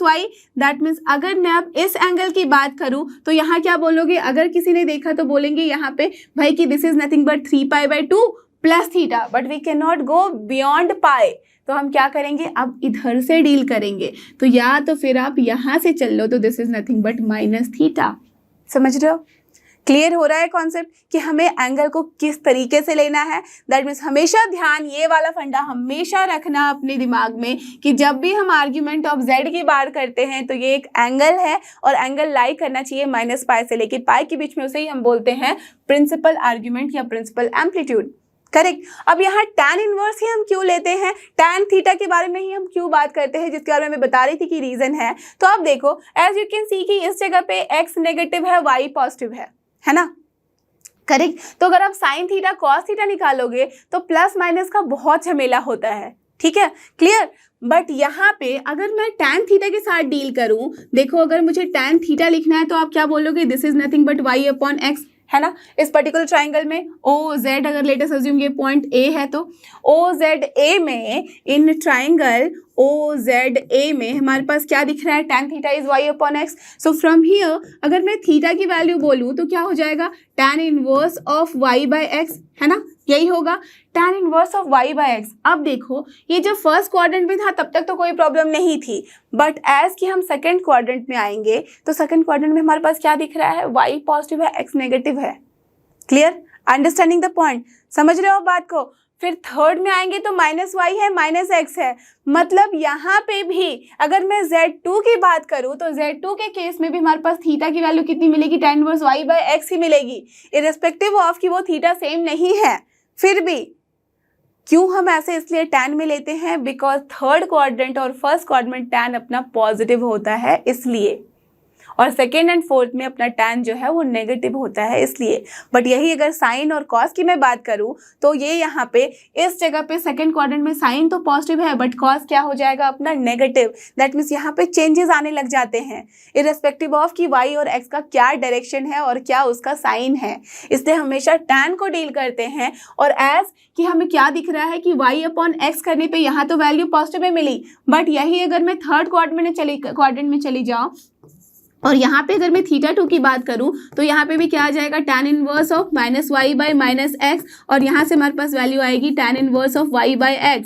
-y। दैट मीन्स अगर मैं अब इस एंगल की बात करूँ तो यहाँ क्या बोलोगे, अगर किसी ने देखा तो बोलेंगे यहाँ पे भाई कि this is nothing but 3π/2 plus theta, but we can not go beyond pi. तो हम क्या करेंगे, अब इधर से डील करेंगे, तो या तो फिर आप यहाँ से चल लो, तो दिस इज नथिंग बट -θ। समझ रहे हो, क्लियर हो रहा है कॉन्सेप्ट कि हमें एंगल को किस तरीके से लेना है। दैट मीन्स हमेशा ध्यान, ये वाला फंडा हमेशा रखना अपने दिमाग में कि जब भी हम आर्ग्यूमेंट ऑफ Z की बात करते हैं तो ये एक एंगल है, और एंगल लाई करना चाहिए -पाई से लेके पाई के बीच में, उसे ही हम बोलते हैं प्रिंसिपल आर्ग्यूमेंट या प्रिंसिपल एम्पलीट्यूड, करेक्ट। अब यहाँ tan इनवर्स ही हम क्यों लेते हैं, tan थीटा के बारे में ही हम क्यों बात करते हैं, जिसके बारे में मैं बता रही थी कि रीजन है। तो आप देखो एज यू कैन सी कि इस जगह पे x नेगेटिव है, y पॉजिटिव है ना, करेक्ट। तो अगर आप साइन थीटा कॉस थीटा निकालोगे तो प्लस माइनस का बहुत झमेला होता है, ठीक है, क्लियर। बट यहाँ पे अगर मैं tan थीटा के साथ डील करूं, देखो अगर मुझे tan थीटा लिखना है तो आप क्या बोलोगे, this is nothing but y/x, है ना। इस पर्टिकुलर ट्राइंगल में OZ, अगर लेटेस्ट अज्यूम ये पॉइंट A है तो OZA में, इन ट्राइंगल OZA में हमारे पास क्या दिख रहा है, tan theta is y/x। So from here अगर मैं थीटा की वैल्यू बोलूँ तो क्या हो जाएगा, tan इनवर्स ऑफ y/x, है ना, यही होगा tan इनवर्स ऑफ y/x। अब देखो ये जब फर्स्ट क्वाड्रेंट में था तब तक तो कोई प्रॉब्लम नहीं थी, बट एज कि हम सेकंड क्वाड्रेंट में आएंगे तो सेकंड क्वाड्रेंट में हमारे पास क्या दिख रहा है, y पॉजिटिव है, x नेगेटिव है, क्लियर, अंडरस्टैंडिंग द पॉइंट, समझ रहे हो बात को। फिर थर्ड में आएंगे तो -y है, -x है, मतलब यहाँ पे भी अगर मैं Z2 की बात करूँ तो Z2 के केस में भी हमारे पास थीटा की वैल्यू कितनी मिलेगी, tan इनवर्स y/x ही मिलेगी, इररिस्पेक्टिव ऑफ कि वो थीटा सेम नहीं है। फिर भी क्यों हम ऐसे इसलिए tan में लेते हैं, बिकॉज थर्ड क्वाड्रेंट और फर्स्ट क्वाड्रेंट tan अपना पॉजिटिव होता है इसलिए, और सेकेंड एंड फोर्थ में अपना tan जो है वो नेगेटिव होता है इसलिए। बट यही अगर साइन और कॉस की मैं बात करूं तो ये यहाँ पे इस जगह पे सेकेंड क्वाड्रेंट में साइन तो पॉजिटिव है बट कॉस क्या हो जाएगा अपना नेगेटिव। दैट मीन्स यहाँ पे चेंजेस आने लग जाते हैं इररिस्पेक्टिव ऑफ कि y और x का क्या डायरेक्शन है और क्या उसका साइन है, इसलिए हमेशा tan को डील करते हैं। और एज कि हमें क्या दिख रहा है कि y/x करने पे यहाँ तो वैल्यू पॉजिटिव में मिली, बट यही अगर मैं थर्ड क्वाड्रेंट में चली जाऊँ और यहाँ पे अगर मैं θ2 की बात करूँ तो यहाँ पे भी क्या आ जाएगा, tan इनवर्स ऑफ -y/-x, और यहाँ से हमारे पास वैल्यू आएगी tan inverse of y/x।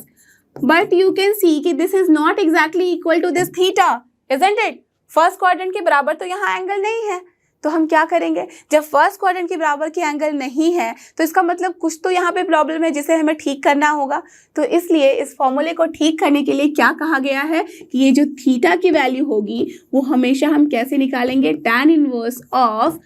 But you can see कि this is not exactly equal to this theta, isn't it. First quadrant के बराबर तो यहाँ एंगल नहीं है, तो हम क्या करेंगे, जब फर्स्ट क्वाड्रेंट के बराबर की एंगल नहीं है तो इसका मतलब कुछ तो यहाँ पे प्रॉब्लम है जिसे हमें ठीक करना होगा। तो इसलिए इस फॉर्मूले को ठीक करने के लिए क्या कहा गया है कि ये जो थीटा की वैल्यू होगी वो हमेशा हम कैसे निकालेंगे, tan inverse of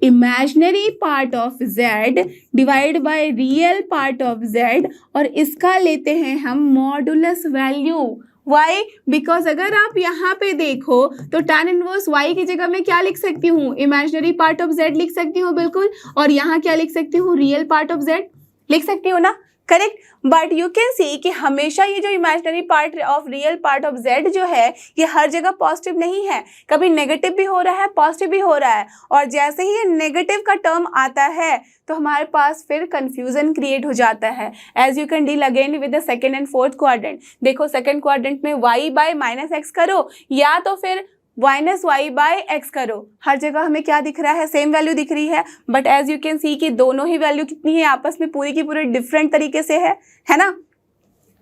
imaginary part of z divide by real part of z, और इसका लेते हैं हम मॉडुलस वैल्यू। वाई, बिकॉज अगर आप यहाँ पे देखो तो tan इनवर्स y की जगह मैं क्या लिख सकती हूँ, इमेजिनरी पार्ट ऑफ z लिख सकती हूँ बिल्कुल, और यहाँ क्या लिख सकती हूँ, रियल पार्ट ऑफ z लिख सकती हूँ ना, correct. But you can see कि हमेशा ये जो imaginary part of real part of z जो है ये हर जगह पॉजिटिव नहीं है, कभी नेगेटिव भी हो रहा है, पॉजिटिव भी हो रहा है, और जैसे ही ये नेगेटिव का टर्म आता है तो हमारे पास फिर कंफ्यूजन क्रिएट हो जाता है। As you can deal again with the second and fourth quadrant. देखो सेकेंड क्वाड्रेंट में y बाय माइनस एक्स करो या तो फिर माइनस वाई बाय एक्स करो, हर जगह हमें क्या दिख रहा है, सेम वैल्यू दिख रही है। But as you can see कि दोनों ही वैल्यू कितनी है, आपस में पूरी की पूरी डिफरेंट तरीके से है ना।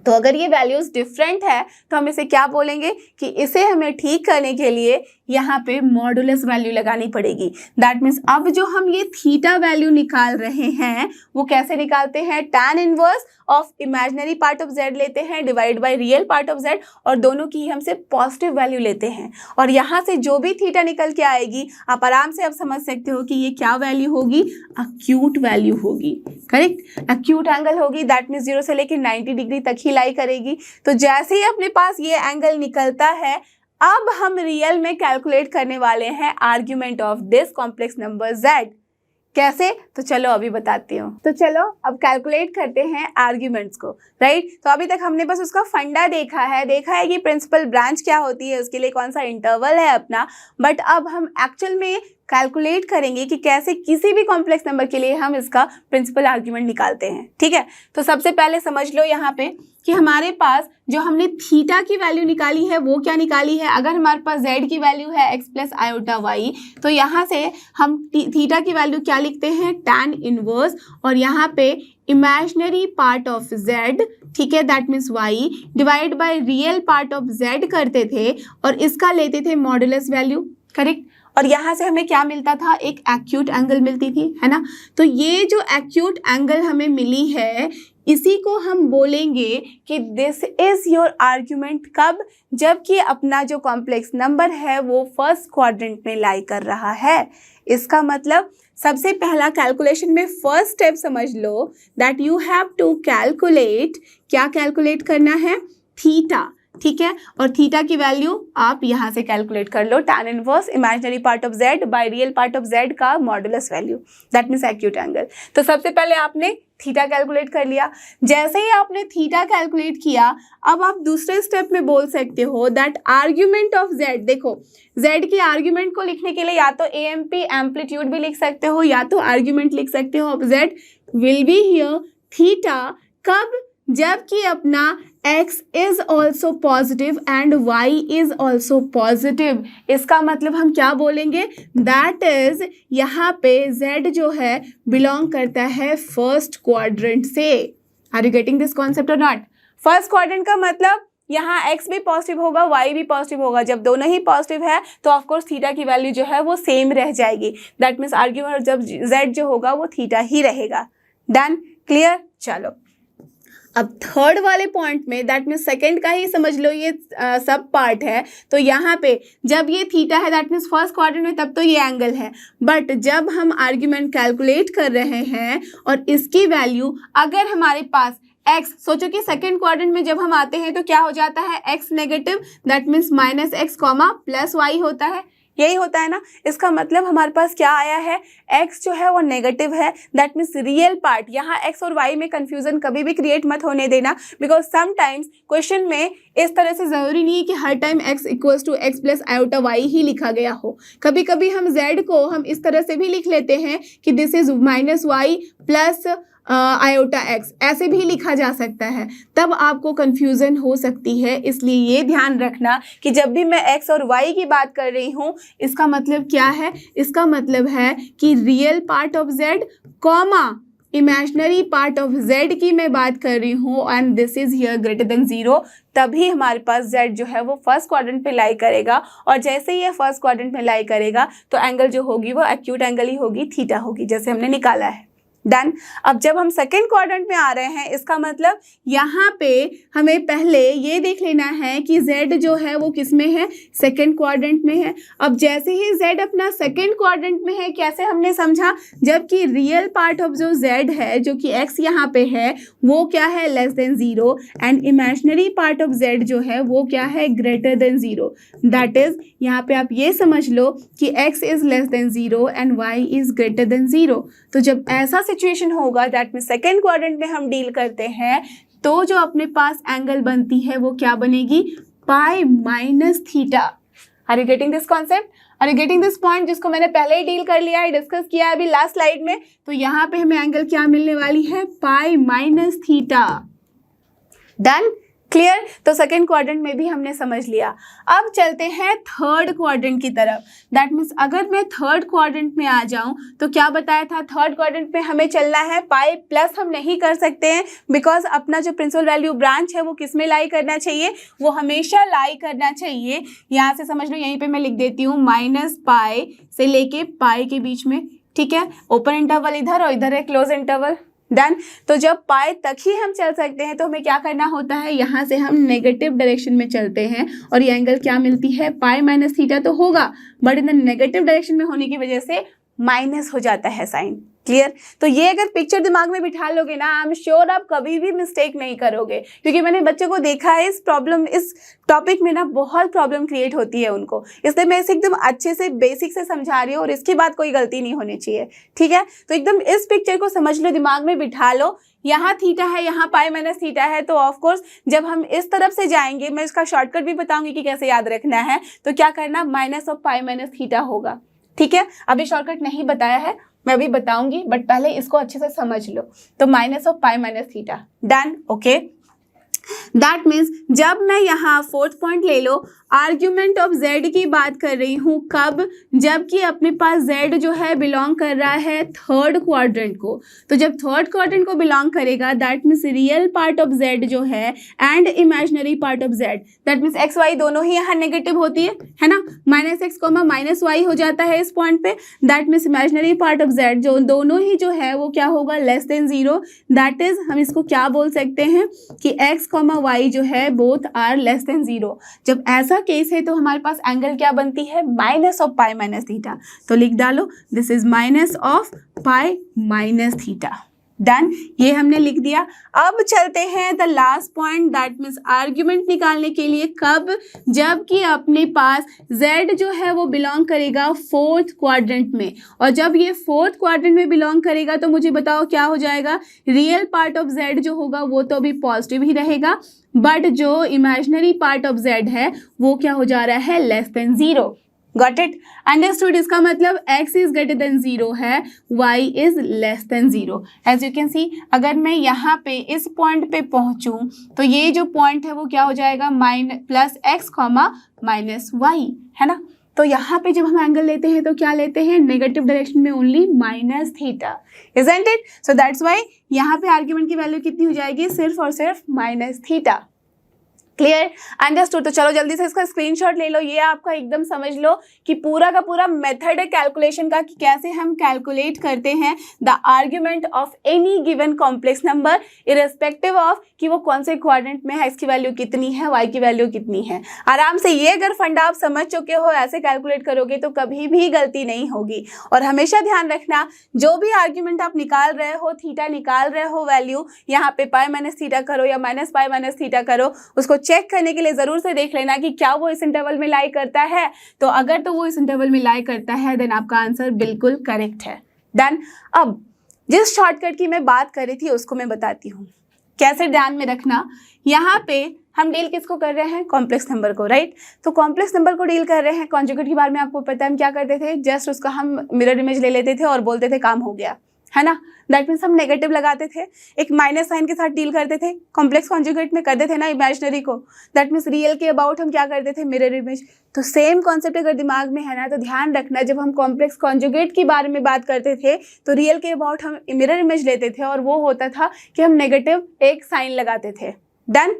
तो अगर ये वैल्यूज डिफरेंट है तो हम इसे क्या बोलेंगे कि इसे हमें ठीक करने के लिए यहाँ पे मॉडुलस वैल्यू लगानी पड़ेगी। दैट मीन्स अब जो हम ये थीटा वैल्यू निकाल रहे हैं वो कैसे निकालते हैं, tan inverse of imaginary part of z लेते हैं divide by real part of z, और दोनों की हमसे पॉजिटिव वैल्यू लेते हैं, और यहाँ से जो भी थीटा निकल के आएगी आप आराम से अब समझ सकते हो कि ये क्या वैल्यू होगी, एक्यूट वैल्यू होगी, करेक्ट, एक्यूट एंगल होगी। दैट मीन्स 0 से लेकर 90 डिग्री तक ही लाई करेगी। तो जैसे ही अपने पास ये एंगल निकलता है अब हम रियल में कैलकुलेट करने वाले हैं argument of this complex number z। कैसे, तो चलो अभी बताती हूँ। तो चलो अब कैलकुलेट करते हैं आर्ग्यूमेंट्स को, राइट। तो अभी तक हमने बस उसका फंडा देखा है कि प्रिंसिपल ब्रांच क्या होती है, उसके लिए कौन सा इंटरवल है अपना, बट अब हम एक्चुअल में कैलकुलेट करेंगे कि कैसे किसी भी कॉम्प्लेक्स नंबर के लिए हम इसका प्रिंसिपल आर्ग्यूमेंट निकालते हैं, ठीक है। तो सबसे पहले समझ लो यहाँ पे कि हमारे पास जो हमने थीटा की वैल्यू निकाली है वो क्या निकाली है। अगर हमारे पास z की वैल्यू है x प्लस आयोटा y, तो यहाँ से हम थीटा की वैल्यू क्या लिखते हैं, tan इनवर्स, और यहाँ पे इमेजिनरी पार्ट ऑफ z, ठीक है, that means y divide by real part of z करते थे और इसका लेते थे मॉडुलस वैल्यू, करेक्ट। और यहाँ से हमें क्या मिलता था, एक एक्यूट एंगल मिलती थी, है ना। तो ये जो एक्यूट एंगल हमें मिली है इसी को हम बोलेंगे कि दिस इज योर आर्ग्यूमेंट। कब, जबकि अपना जो कॉम्प्लेक्स नंबर है वो फर्स्ट क्वाड्रेंट में लाई कर रहा है। इसका मतलब सबसे पहला कैलकुलेशन में फर्स्ट स्टेप समझ लो that you have to calculate, क्या कैलकुलेट करना है, थीटा, ठीक है। और थीटा की वैल्यू आप यहाँ से कैलकुलेट कर लो, tan inverse imaginary part of z bye real part of z का modulus value, that means acute angle. तो सबसे पहले आपने थीटा कैलकुलेट कर लिया। जैसे ही आपने थीटा कैलकुलेट किया अब आप दूसरे स्टेप में बोल सकते हो दैट आर्ग्यूमेंट ऑफ z, देखो z की आर्ग्यूमेंट को लिखने के लिए या तो एएमपी एम्पलीट्यूड भी लिख सकते हो या तो आर्ग्यूमेंट लिख सकते हो of z will be here theta. कब, जबकि अपना x is also positive and y is also positive. इसका मतलब हम क्या बोलेंगे, दैट इज यहाँ पे z जो है बिलोंग करता है फर्स्ट क्वाड्रेंट से। Are you getting this concept और नॉट। फर्स्ट क्वाड्रेंट का मतलब यहाँ x भी पॉजिटिव होगा, y भी पॉजिटिव होगा। जब दोनों ही पॉजिटिव है तो ऑफकोर्स थीटा की वैल्यू जो है वो सेम रह जाएगी। दैट मीन्स आर्ग्यूमेंट जब z जो होगा वो थीटा ही रहेगा। Done, clear. चलो अब थर्ड वाले पॉइंट में, दैट मीन्स सेकंड का ही समझ लो ये सब पार्ट है। तो यहाँ पे जब ये थीटा है दैट मीन्स फर्स्ट क्वाड्रेंट में तब तो ये एंगल है, बट जब हम आर्ग्यूमेंट कैलकुलेट कर रहे हैं और इसकी वैल्यू अगर हमारे पास x, सोचो कि सेकंड क्वाड्रेंट में जब हम आते हैं तो क्या हो जाता है, x negative, that means minus x comma plus y होता है, यही होता है ना। इसका मतलब हमारे पास क्या आया है, x जो है वो नेगेटिव है, दैट मीन्स रियल पार्ट। यहाँ x और y में कंफ्यूजन कभी भी क्रिएट मत होने देना, बिकॉज समटाइम्स क्वेश्चन में इस तरह से ज़रूरी नहीं है कि हर time x equals to x plus iota y ही लिखा गया हो। कभी कभी हम z को हम इस तरह से भी लिख लेते हैं कि this is minus y plus iota x, ऐसे भी लिखा जा सकता है, तब आपको कंफ्यूजन हो सकती है। इसलिए ये ध्यान रखना कि जब भी मैं x और y की बात कर रही हूँ इसका मतलब क्या है, इसका मतलब है कि real part of z comma imaginary part of z की मैं बात कर रही हूँ and this is here greater than 0, तभी हमारे पास z जो है वो फर्स्ट क्वाड्रेंट पे लाई करेगा, और जैसे ही ये फर्स्ट क्वाड्रेंट में लाई करेगा तो एंगल जो होगी वो एक्यूट एंगल ही होगी, थीटा होगी, जैसे हमने निकाला है। डन। अब जब हम सेकेंड क्वाड्रेंट में आ रहे हैं, इसका मतलब यहाँ पे हमें पहले ये देख लेना है कि z जो है वो किस में है, सेकेंड क्वाड्रेंट में है। अब जैसे ही z अपना सेकेंड क्वाड्रेंट में है, कैसे हमने समझा, जबकि रियल पार्ट ऑफ जो z है जो कि x यहाँ पे है वो क्या है, less than 0, and imaginary part of z जो है वो क्या है, ग्रेटर देन 0। दैट इज यहाँ पे आप ये समझ लो कि x is less than 0 and y is greater than 0। तो जब ऐसा सिचुएशन होगा, दैट में सेकेंड क्वाड्रेंट में हम डील करते हैं, तो जो अपने पास एंगल बनती है वो क्या बनेगी, pi minus theta. Are you getting this concept, are you getting this point, जिसको मैंने पहले ही डील कर लिया है, डिस्कस किया है अभी लास्ट स्लाइड में। तो यहाँ पे हमें एंगल क्या मिलने वाली है, पाई माइनस थीटा। Done, clear. तो सेकेंड क्वाड्रेंट में भी हमने समझ लिया। अब चलते हैं थर्ड क्वाड्रेंट की तरफ। दैट मीन्स अगर मैं थर्ड क्वाड्रेंट में आ जाऊं तो क्या बताया था, थर्ड क्वाड्रेंट में हमें चलना है, पाई प्लस हम नहीं कर सकते हैं, बिकॉज अपना जो प्रिंसिपल वैल्यू ब्रांच है वो किस में लाई करना चाहिए, वो हमेशा लाई करना चाहिए। यहाँ से समझ लो, यहीं पर मैं लिख देती हूँ माइनस पाई से लेके पाई के बीच में, ठीक है। ओपन इंटरवल इधर और इधर है क्लोज इंटरवल। डन। तो जब पाई तक ही हम चल सकते हैं तो हमें क्या करना होता है, यहाँ से हम नेगेटिव डायरेक्शन में चलते हैं, और ये एंगल क्या मिलती है, पाई माइनस थीटा तो होगा, but in the negative direction में होने की वजह से माइनस हो जाता है साइन। क्लियर। तो ये अगर पिक्चर दिमाग में बिठा लोगे ना, आई एम श्योर आप कभी भी मिस्टेक नहीं करोगे, क्योंकि मैंने बच्चों को देखा है इस टॉपिक में ना बहुत प्रॉब्लम क्रिएट होती है उनको, इसलिए मैं इसे एकदम अच्छे से बेसिक से समझा रही हूँ, और इसके बाद कोई गलती नहीं होनी चाहिए, ठीक है। तो एकदम इस पिक्चर को समझ लो, दिमाग में बिठा लो, यहाँ थीटा है, यहाँ पाई माइनस थीटा है, तो ऑफ कोर्स जब हम इस तरफ से जाएंगे, मैं इसका शॉर्टकट भी बताऊंगी कि कैसे याद रखना है, तो क्या करना, minus of pi minus theta होगा, ठीक है। अभी शॉर्टकट नहीं बताया है, मैं अभी बताऊंगी, बट पहले इसको अच्छे से समझ लो। तो minus of pi minus theta. Done, okay. That means जब मैं यहाँ फोर्थ पॉइंट ले लो, आर्ग्यूमेंट ऑफ z की बात कर रही हूँ, कब, जबकि अपने पास z जो है बिलोंग कर रहा है थर्ड क्वाड्रेंट को। तो जब थर्ड क्वाड्रेंट को बिलोंग करेगा, that means real part of z जो है and imaginary part of z, that means x y दोनों ही यहाँ नेगेटिव होती है ना, minus x comma minus y हो जाता है इस पॉइंट पे। That means imaginary part of z जो दोनों ही जो है वो क्या होगा, लेस देन 0। दैट इज हम इसको क्या बोल सकते हैं कि x कॉमा वाई जो है बोथ आर लेस देन 0। जब ऐसा केस है तो हमारे पास एंगल क्या बनती है, minus of pi minus theta. तो लिख डालो, this is minus of pi minus theta. Done, ये हमने लिख दिया। अब चलते हैं the last point, that means argument निकालने के लिए, कब, जबकि अपने पास z जो है वो बिलोंग करेगा फोर्थ क्वाड्रेंट में, और जब ये फोर्थ क्वाड्रेंट में बिलोंग करेगा तो मुझे बताओ क्या हो जाएगा, रियल पार्ट ऑफ z जो होगा वो तो अभी पॉजिटिव ही रहेगा, बट जो इमेजिनरी पार्ट ऑफ z है वो क्या हो जा रहा है, less than 0। Got it, understood. इसका मतलब x इज ग्रेटर देन 0 है, y is less than 0। As you can see, अगर मैं यहाँ पे इस पॉइंट पे पहुँचूँ तो ये जो पॉइंट है वो क्या हो जाएगा, plus x comma minus y, है ना। तो यहाँ पे जब हम एंगल लेते हैं तो क्या लेते हैं, नेगेटिव डायरेक्शन में only minus theta, isn't it. So that's Y यहाँ पे आर्ग्यूमेंट की वैल्यू कितनी हो जाएगी, सिर्फ और सिर्फ माइनस थीटा। Clear, understood. तो चलो जल्दी से इसका स्क्रीनशॉट ले लो, ये आपका एकदम समझ लो कि पूरा का पूरा मेथड है कैलकुलेशन का, कि कैसे हम कैलकुलेट करते हैं the argument of any given complex number, irrespective of कि वो कौन से क्वाड्रेंट में है, इसकी वैल्यू कितनी है, वाई की वैल्यू कितनी है। आराम से ये अगर फंडा आप समझ चुके हो, ऐसे कैलकुलेट करोगे तो कभी भी गलती नहीं होगी। और हमेशा ध्यान रखना, जो भी आर्ग्यूमेंट आप निकाल रहे हो, थीटा निकाल रहे हो वैल्यू, यहाँ पे पाई माइनस थीटा करो या माइनस पाई माइनस थीटा करो, उसको चेक करने के लिए जरूर से देख लेना कि क्या वो इस इंटरवल में लाई करता है। तो अगर तो वो इस इंटरवल में लाई करता है देन आपका आंसर बिल्कुल करेक्ट है। डन। अब जिस शॉर्टकट की मैं बात कर रही थी उसको मैं बताती हूँ, कैसे ध्यान में रखना। यहाँ पे हम डील किसको कर रहे हैं, कॉम्प्लेक्स नंबर को, राइट। तो कॉम्प्लेक्स नंबर को डील कर रहे हैं। कॉन्जुगेट के बारे में आपको पता है हम क्या करते थे, जस्ट उसका हम मिरर इमेज ले लेते थे और बोलते थे काम हो गया, है ना। दैट मीन्स हम नेगेटिव लगाते थे, एक माइनस साइन के साथ डील करते थे, कॉम्प्लेक्स कॉन्जुगेट में करते थे ना इमेजिनरी को। दैट मीन्स रियल के अबाउट हम क्या करते थे, मिरर इमेज। तो सेम कॉन्सेप्ट अगर दिमाग में है ना, तो ध्यान रखना, जब हम कॉम्प्लेक्स कॉन्जुगेट के बारे में बात करते थे तो रियल के अबाउट हम मिरर इमेज लेते थे, और वो होता था कि हम नेगेटिव एक साइन लगाते थे। डन,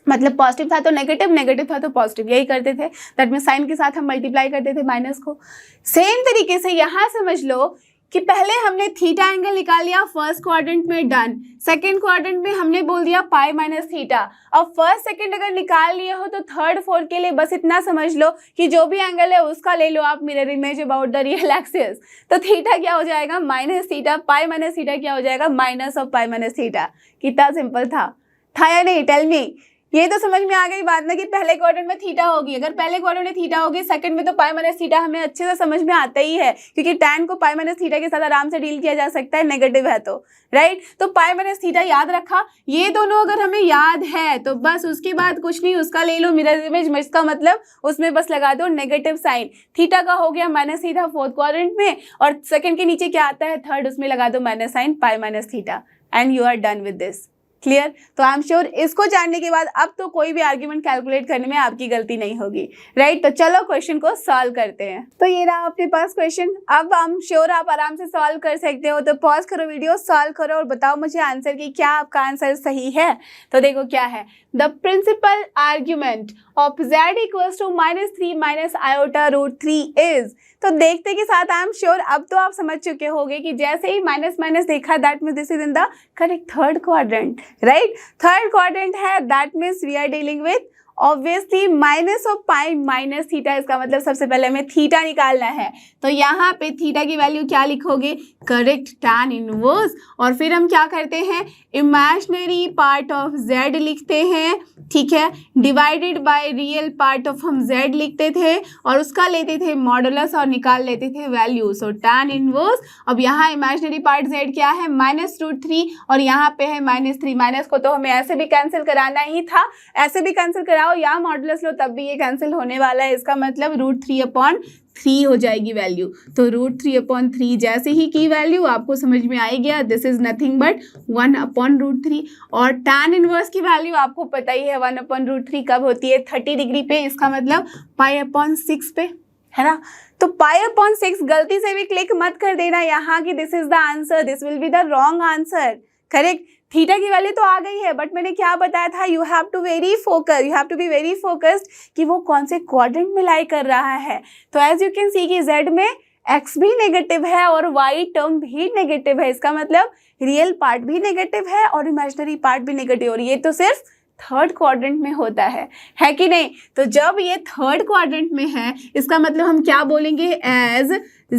मतलब पॉजिटिव था तो नेगेटिव, नेगेटिव था तो पॉजिटिव, यही करते थे। दैट मीन्स साइन के साथ हम मल्टीप्लाई करते थे माइनस को। सेम तरीके से यहाँ समझ लो कि पहले हमने थीटा एंगल निकाल लिया फर्स्ट क्वाड्रेंट में, डन। सेकंड क्वाड्रेंट में हमने बोल दिया पाई माइनस थीटा। अब फर्स्ट सेकंड अगर निकाल लिए हो तो थर्ड फोर्थ के लिए बस इतना समझ लो कि जो भी एंगल है उसका ले लो आप mirror image about the real axis. तो थीटा क्या हो जाएगा, माइनस थीटा, पाई माइनस थीटा क्या हो जाएगा, minus of pi minus theta. कितना सिंपल था या नहीं, टेल मी। ये तो समझ में आ गई बात ना कि पहले क्वाड्रेंट में थीटा होगी, अगर पहले क्वाड्रेंट में थीटा होगी, सेकंड में तो पाई माइनस थीटा हमें अच्छे से समझ में आता ही है, क्योंकि tan को पाई माइनस थीटा के साथ आराम से डील किया जा सकता है, नेगेटिव है तो, राइट। तो पाई माइनस थीटा याद रखा, ये दोनों अगर हमें याद है तो बस उसके बाद कुछ नहीं, उसका ले लो मिरर इमेज, इसका मतलब उसमें बस लगा दो नेगेटिव साइन। थीटा का हो गया माइनस थीटा फोर्थ क्वाड्रेंट में, और सेकंड के नीचे क्या आता है, थर्ड, उसमें लगा दो minus sine pi minus theta, and you are done with this. Clear. तो आई एम श्योर इसको जानने के बाद अब तो कोई भी आर्ग्यूमेंट कैलकुलेट करने में आपकी गलती नहीं होगी, राइट। तो चलो क्वेश्चन को सॉल्व करते हैं। तो ये रहा आपके पास क्वेश्चन, अब आई एम श्योर आप आराम से सॉल्व कर सकते हो। तो पॉज करो वीडियो, सॉल्व करो और बताओ मुझे आंसर की क्या आपका आंसर सही है। तो देखो क्या है, the principal argument of z equals to -3 minus iota root 3 is. तो देखते के साथ आई एम श्योर अब तो आप समझ चुके होंगे कि जैसे ही माइनस माइनस देखा, that means this is in the correct third quadrant, right. Third quadrant है, that means we are dealing with obviously minus of pi minus theta. इसका मतलब सबसे पहले हमें थीटा निकालना है, तो यहाँ पे थीटा की वैल्यू क्या लिखोगे, करेक्ट tan इनवर्स। और फिर हम क्या करते हैं, इमेजिनरी पार्ट ऑफ z लिखते हैं, ठीक है, divided by real part of हम z लिखते थे, और उसका लेते थे मॉडुलस और निकाल लेते the value. So tan inverse, अब यहाँ इमेजिनरी पार्ट z क्या है, -√3, और यहाँ पे है -3। माइनस को तो हमें ऐसे भी कैंसिल कराना ही था, ऐसे भी कैंसिल कराओ या मॉडुलस लो तब भी ये कैंसिल होने वाला है। इसका मतलब √3/3 हो जाएगी वैल्यू। तो √3/3 जैसे ही की वैल्यू आपको समझ में आ गया, दिस इज नथिंग बट 1/√3। और tan इनवर्स की वैल्यू आपको पता ही है 1/√3 कब होती है, 30 डिग्री पे, इसका मतलब π/6 पे, है ना। तो π/6 गलती से भी क्लिक मत कर देना यहाँ कि this is the answer, this will be the wrong answer, correct. Theta की वैल्यू तो आ गई है, बट मैंने क्या बताया था, you have to be very focused कि वो कौन से क्वाड्रेंट में लाई कर रहा है। तो एज यू कैन सी कि z में x भी नेगेटिव है और y टर्म भी नेगेटिव है, इसका मतलब रियल पार्ट भी नेगेटिव है और इमेजिनरी पार्ट भी नेगेटिव, और ये तो सिर्फ थर्ड क्वाड्रेंट में होता है कि नहीं। तो जब ये थर्ड क्वाड्रेंट में है, इसका मतलब हम क्या बोलेंगे, as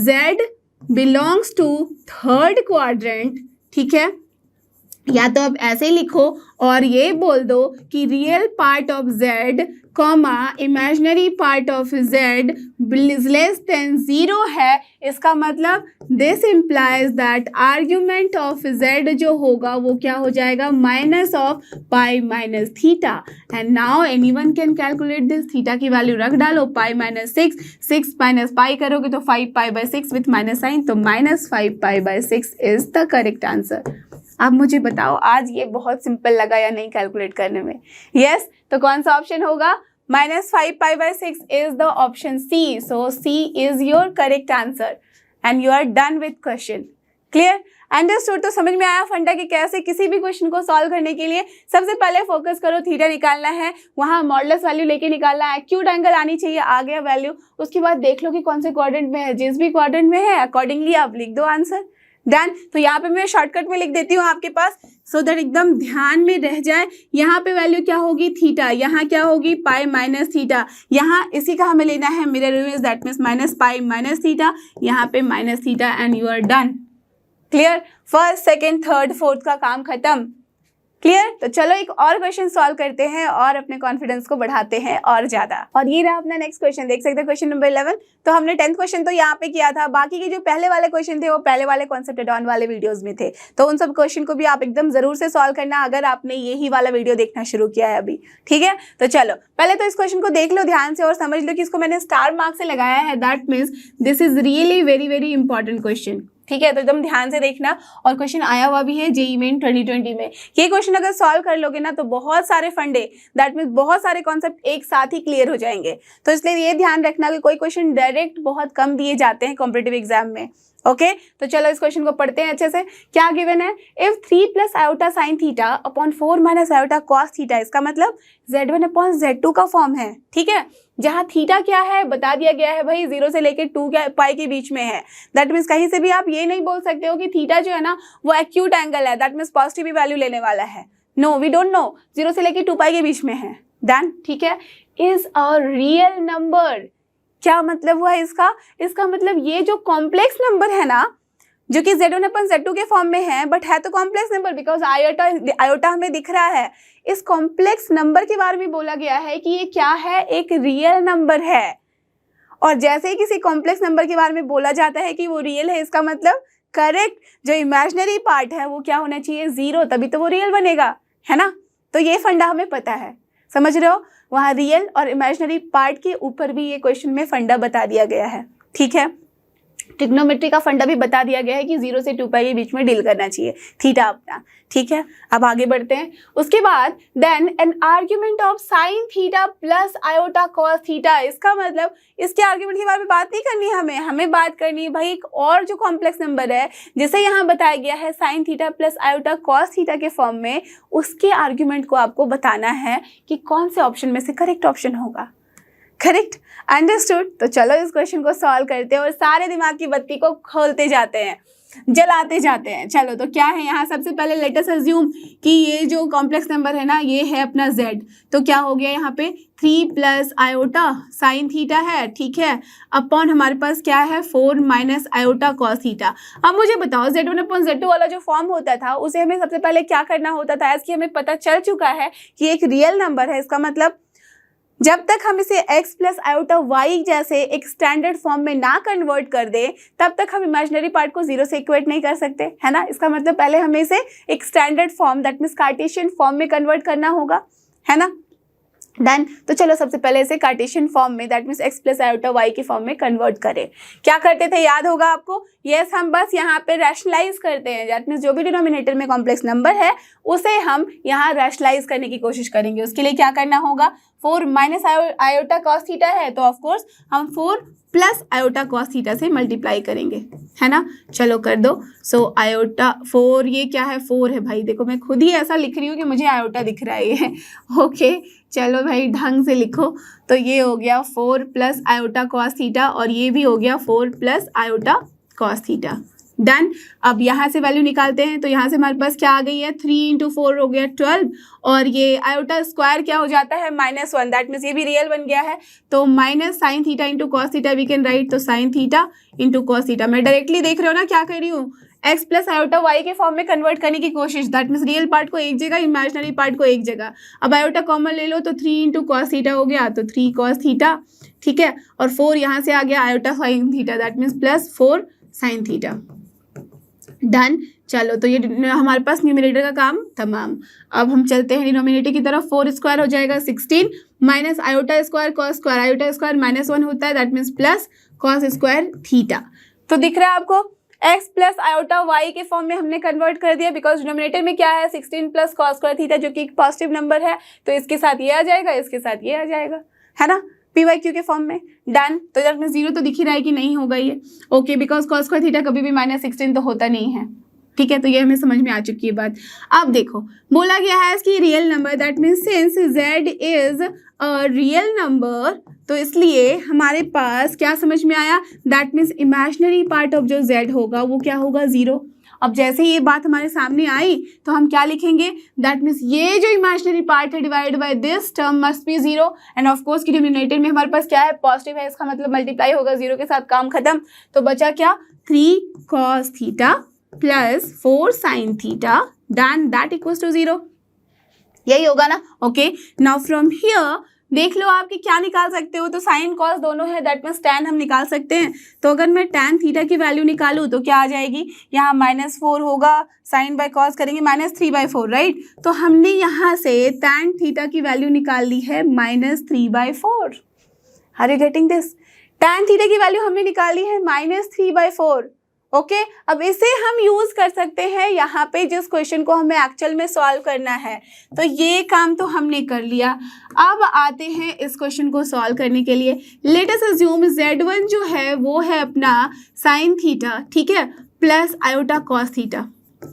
z belongs to third quadrant, ठीक है। या तो आप ऐसे ही लिखो और ये बोल दो कि real part of z comma imaginary part of z less than 0 है। इसका मतलब this implies that argument of z जो होगा वो क्या हो जाएगा, minus of pi minus theta. And now anyone can calculate this. Theta की वैल्यू रख डालो, पाई माइनस 6 माइनस पाई करोगे तो 5π/6 विथ माइनस साइन, तो -5π/6 इज द करेक्ट आंसर। अब मुझे बताओ आज ये बहुत सिंपल लगा या नहीं कैलकुलेट करने में। यस, तो कौन सा ऑप्शन होगा, -5π/6 is the option C. So C is your correct answer and you are done with question. Clear, understood. तो समझ में आया फंडा कि कैसे किसी भी क्वेश्चन को सॉल्व करने के लिए सबसे पहले फोकस करो, थीटा निकालना है, वहाँ मॉडुलस वैल्यू लेके निकालना है, एक्यूट एंगल आनी चाहिए, आ गया वैल्यू। उसके बाद देख लो कि कौन से क्वाड्रेंट में है, जिस भी क्वाड्रेंट में है अकॉर्डिंगली आप लिख दो आंसर। डन। तो यहाँ पे मैं शॉर्टकट में लिख देती हूँ आपके पास, सो दैट एकदम ध्यान में रह जाए। यहाँ पे वैल्यू क्या होगी, थीटा, यहाँ क्या होगी, पाई माइनस थीटा। यहाँ इसी का हमें लेना है mirror image, that means minus pi minus theta, यहाँ पे minus theta, and you are done. Clear, first second third fourth का काम खत्म। क्लियर। तो चलो एक और क्वेश्चन सॉल्व करते हैं और अपने कॉन्फिडेंस को बढ़ाते हैं और ज्यादा। और ये रहा अपना नेक्स्ट क्वेश्चन, देख सकते हैं क्वेश्चन नंबर 11। तो हमने 10th क्वेश्चन तो यहाँ पे किया था, बाकी के जो पहले वाले क्वेश्चन थे वो पहले वाले कॉन्सेप्ट एड ऑन वाले वीडियोस में थे, तो उन सब क्वेश्चन को भी आप एकदम जरूर से सॉल्व करना अगर आपने यही वाला वीडियो देखना शुरू किया है अभी। ठीक है, तो चलो पहले तो इस क्वेश्चन को देख लो ध्यान से और समझ लो कि इसको मैंने स्टार मार्क से लगाया है, that means this is really very very important question. ठीक है, तो एकदम ध्यान से देखना। और क्वेश्चन आया हुआ भी है जेईई मेन 2020 में। ये क्वेश्चन अगर सॉल्व कर लोगे ना तो बहुत सारे फंडे, दैट मीन्स बहुत सारे कॉन्सेप्ट एक साथ ही क्लियर हो जाएंगे। तो इसलिए ये ध्यान रखना कि कोई क्वेश्चन डायरेक्ट बहुत कम दिए जाते हैं कॉम्पिटिटिव एग्जाम में। ओके, तो चलो इस क्वेश्चन को पढ़ते हैं अच्छे से। क्या गिवन है, if 3 plus iota sine theta upon 4 minus iota cos theta, इसका मतलब z1 अपॉन z2 का फॉर्म है। ठीक है, जहाँ थीटा क्या है बता दिया गया है भाई, 0 से लेकर 2 पाई के बीच में है। दैट मीन्स कहीं से भी आप ये नहीं बोल सकते हो कि थीटा जो है ना वो एक्यूट एंगल है, दैट मीन्स पॉजिटिव भी वैल्यू लेने वाला है। नो, वी डोंट नो, 0 से लेकर 2 पाई के बीच में है। देन ठीक है, इज अ रियल नंबर, क्या मतलब हुआ इसका, इसका मतलब ये जो कॉम्प्लेक्स नंबर है ना, जो कि z1 अपन z2 के फॉर्म में है, बट है तो कॉम्प्लेक्स नंबर बिकॉज आयोटा हमें दिख रहा है। इस कॉम्प्लेक्स नंबर के बारे में बोला गया है कि ये क्या है, एक रियल नंबर है। और जैसे ही किसी कॉम्प्लेक्स नंबर के बारे में बोला जाता है कि वो रियल है, इसका मतलब करेक्ट जो इमेजिनरी पार्ट है वो क्या होना चाहिए, 0, तभी तो वो रियल बनेगा, है ना। तो ये फंडा हमें पता है, समझ रहे हो। वहाँ रियल और इमेजिनरी पार्ट के ऊपर भी ये क्वेश्चन में फंडा बता दिया गया है। ठीक है, ट्रिग्नोमेट्री का फंडा भी बता दिया गया है कि 0 से 2 पाई के बीच में डील करना चाहिए थीटा अपना। ठीक है, अब आगे बढ़ते हैं। उसके बाद then an argument of sine theta plus iota cos theta, इसका मतलब इसके आर्ग्यूमेंट के बारे में बात नहीं करनी है हमें बात करनी है भाई एक और जो कॉम्प्लेक्स नंबर है जिसे यहाँ बताया गया है sign theta plus iota cos theta के फॉर्म में, उसके आर्ग्यूमेंट को आपको बताना है कि कौन से ऑप्शन में से करेक्ट ऑप्शन होगा। Correct, understood. तो चलो इस क्वेश्चन को सॉल्व करते हैं और सारे दिमाग की बत्ती को खोलते जाते हैं, जलाते जाते हैं। चलो तो क्या है यहाँ, सबसे पहले लेट अस अज्यूम कि ये जो कॉम्प्लेक्स नंबर है ना ये है अपना z, तो क्या हो गया यहाँ पे 3 प्लस आयोटा साइन थीटा है। ठीक है, अपॉन हमारे पास क्या है 4 माइनस आयोटा कॉस थीटा। अब मुझे बताओ z1 अपॉन z2 वाला जो फॉर्म होता था उसे हमें सबसे पहले क्या करना होता था, ऐसे हमें पता चल चुका है कि एक रियल नंबर है। इसका मतलब जब तक हम इसे x प्लस आयोटा वाई जैसे एक स्टैंडर्ड फॉर्म में ना कन्वर्ट कर दे तब तक हम इमेजिनरी पार्ट को 0 से इक्वेट नहीं कर सकते, है ना। इसका मतलब पहले हमें इसे एक standard form that means Cartesian form में कन्वर्ट करना होगा, है ना। डन, तो चलो सबसे पहले इसे कार्टेशियन फॉर्म में that means x plus iota y के फॉर्म में कन्वर्ट करें। क्या करते थे याद होगा आपको, यस हम बस यहाँ पे रैशनलाइज करते हैं, दैट मीन्स जो भी डिनोमिनेटर में कॉम्प्लेक्स नंबर है उसे हम यहाँ रैशनलाइज करने की कोशिश करेंगे। उसके लिए क्या करना होगा, 4 माइनस आयोटा कॉस थीटा है तो ऑफकोर्स हम 4 प्लस आयोटा कॉस थीटा से मल्टीप्लाई करेंगे, है ना। चलो कर दो। सो आयोटा 4, ये क्या है 4 है भाई, देखो मैं खुद ही ऐसा लिख रही हूँ कि मुझे आयोटा दिख रहा है ये। ओके चलो भाई ढंग से लिखो। तो ये हो गया 4 प्लस आयोटा कॉस थीटा और ये भी हो गया 4 plus iota cos theta. Done, अब यहाँ से वैल्यू निकालते हैं तो यहाँ से हमारे पास क्या आ गई है 3 इंटू 4 हो गया 12 और ये आयोटा स्क्वायर क्या हो जाता है -1, दैट मीन्स ये भी रियल बन गया है। तो minus sine theta into cos theta we can write, तो sine theta into cos theta. मैं डायरेक्टली देख रहे हो ना क्या कर रही हूँ, x प्लस आयोटा वाई के फॉर्म में कन्वर्ट करने की कोशिश, दैट मीन्स रियल पार्ट को एक जगह इमेजिनरी पार्ट को एक जगह। अब आयोटा कॉमन ले लो तो 3 इंटू कॉस थीटा हो गया तो 3 कॉस थीटा। ठीक है, और 4 यहाँ से आ गया iota sine theta that means plus 4 sine theta. Done, चलो तो ये हमारे पास न्यूमरेटर का काम तमाम। अब हम चलते हैं डिनोमिनेटर की तरफ। 4 स्क्वायर हो जाएगा 16 minus iota square cos square, iota square -1 होता है that means plus cos square theta. तो दिख रहा है आपको x प्लस आयोटा वाई के फॉर्म में हमने कन्वर्ट कर दिया बिकॉज डिनोमिनेटर में क्या है 16 प्लस कॉस स्क्वायर थीटा जो कि एक पॉजिटिव नंबर है, तो इसके साथ ये आ जाएगा, इसके साथ ये आ जाएगा, है ना, py/q के फॉर्म में। डन, तो जब में 0 तो दिख ही रहा है कि नहीं होगा ये। Okay, because cos square theta कभी भी -16 तो होता नहीं है। ठीक है, तो ये हमें समझ में आ चुकी है बात। अब देखो बोला गया है कि real number that means since z is a real number, तो इसलिए हमारे पास क्या समझ में आया, that means imaginary part of जो z होगा वो क्या होगा 0। अब जैसे ही ये बात हमारे सामने आई तो हम क्या लिखेंगे, दैट मीन्स ये जो इमेजिनरी पार्ट है divide by this term must be 0 end of course की डिनोमिनेटर में हमारे पास क्या है पॉजिटिव है, इसका मतलब मल्टीप्लाई होगा 0 के साथ, काम खत्म। तो बचा क्या 3 cos theta plus 4 sine theta, then that equals to 0, यही होगा ना। ओके, नाउ फ्रॉम हियर देख लो आप कि क्या निकाल सकते हो, तो साइन कॉस दोनों है दैट मीन्स tan हम निकाल सकते हैं। तो अगर मैं tan थीटा की वैल्यू निकालूँ तो क्या आ जाएगी, यहाँ -4 होगा, साइन बाय कॉस करेंगे -3/4 राइट। तो हमने यहाँ से tan थीटा की वैल्यू निकाल ली है -3/4। Are you getting this, tan theta की वैल्यू हमने निकाली है -3/4। ओके अब इसे हम यूज कर सकते हैं यहाँ पे जिस क्वेश्चन को हमें एक्चुअल में सॉल्व करना है। तो ये काम तो हमने कर लिया। अब आते हैं इस क्वेश्चन को सॉल्व करने के लिए। लेट अस अज्यूम Z1 जो है वो है अपना साइन थीटा, ठीक है, plus iota cos theta.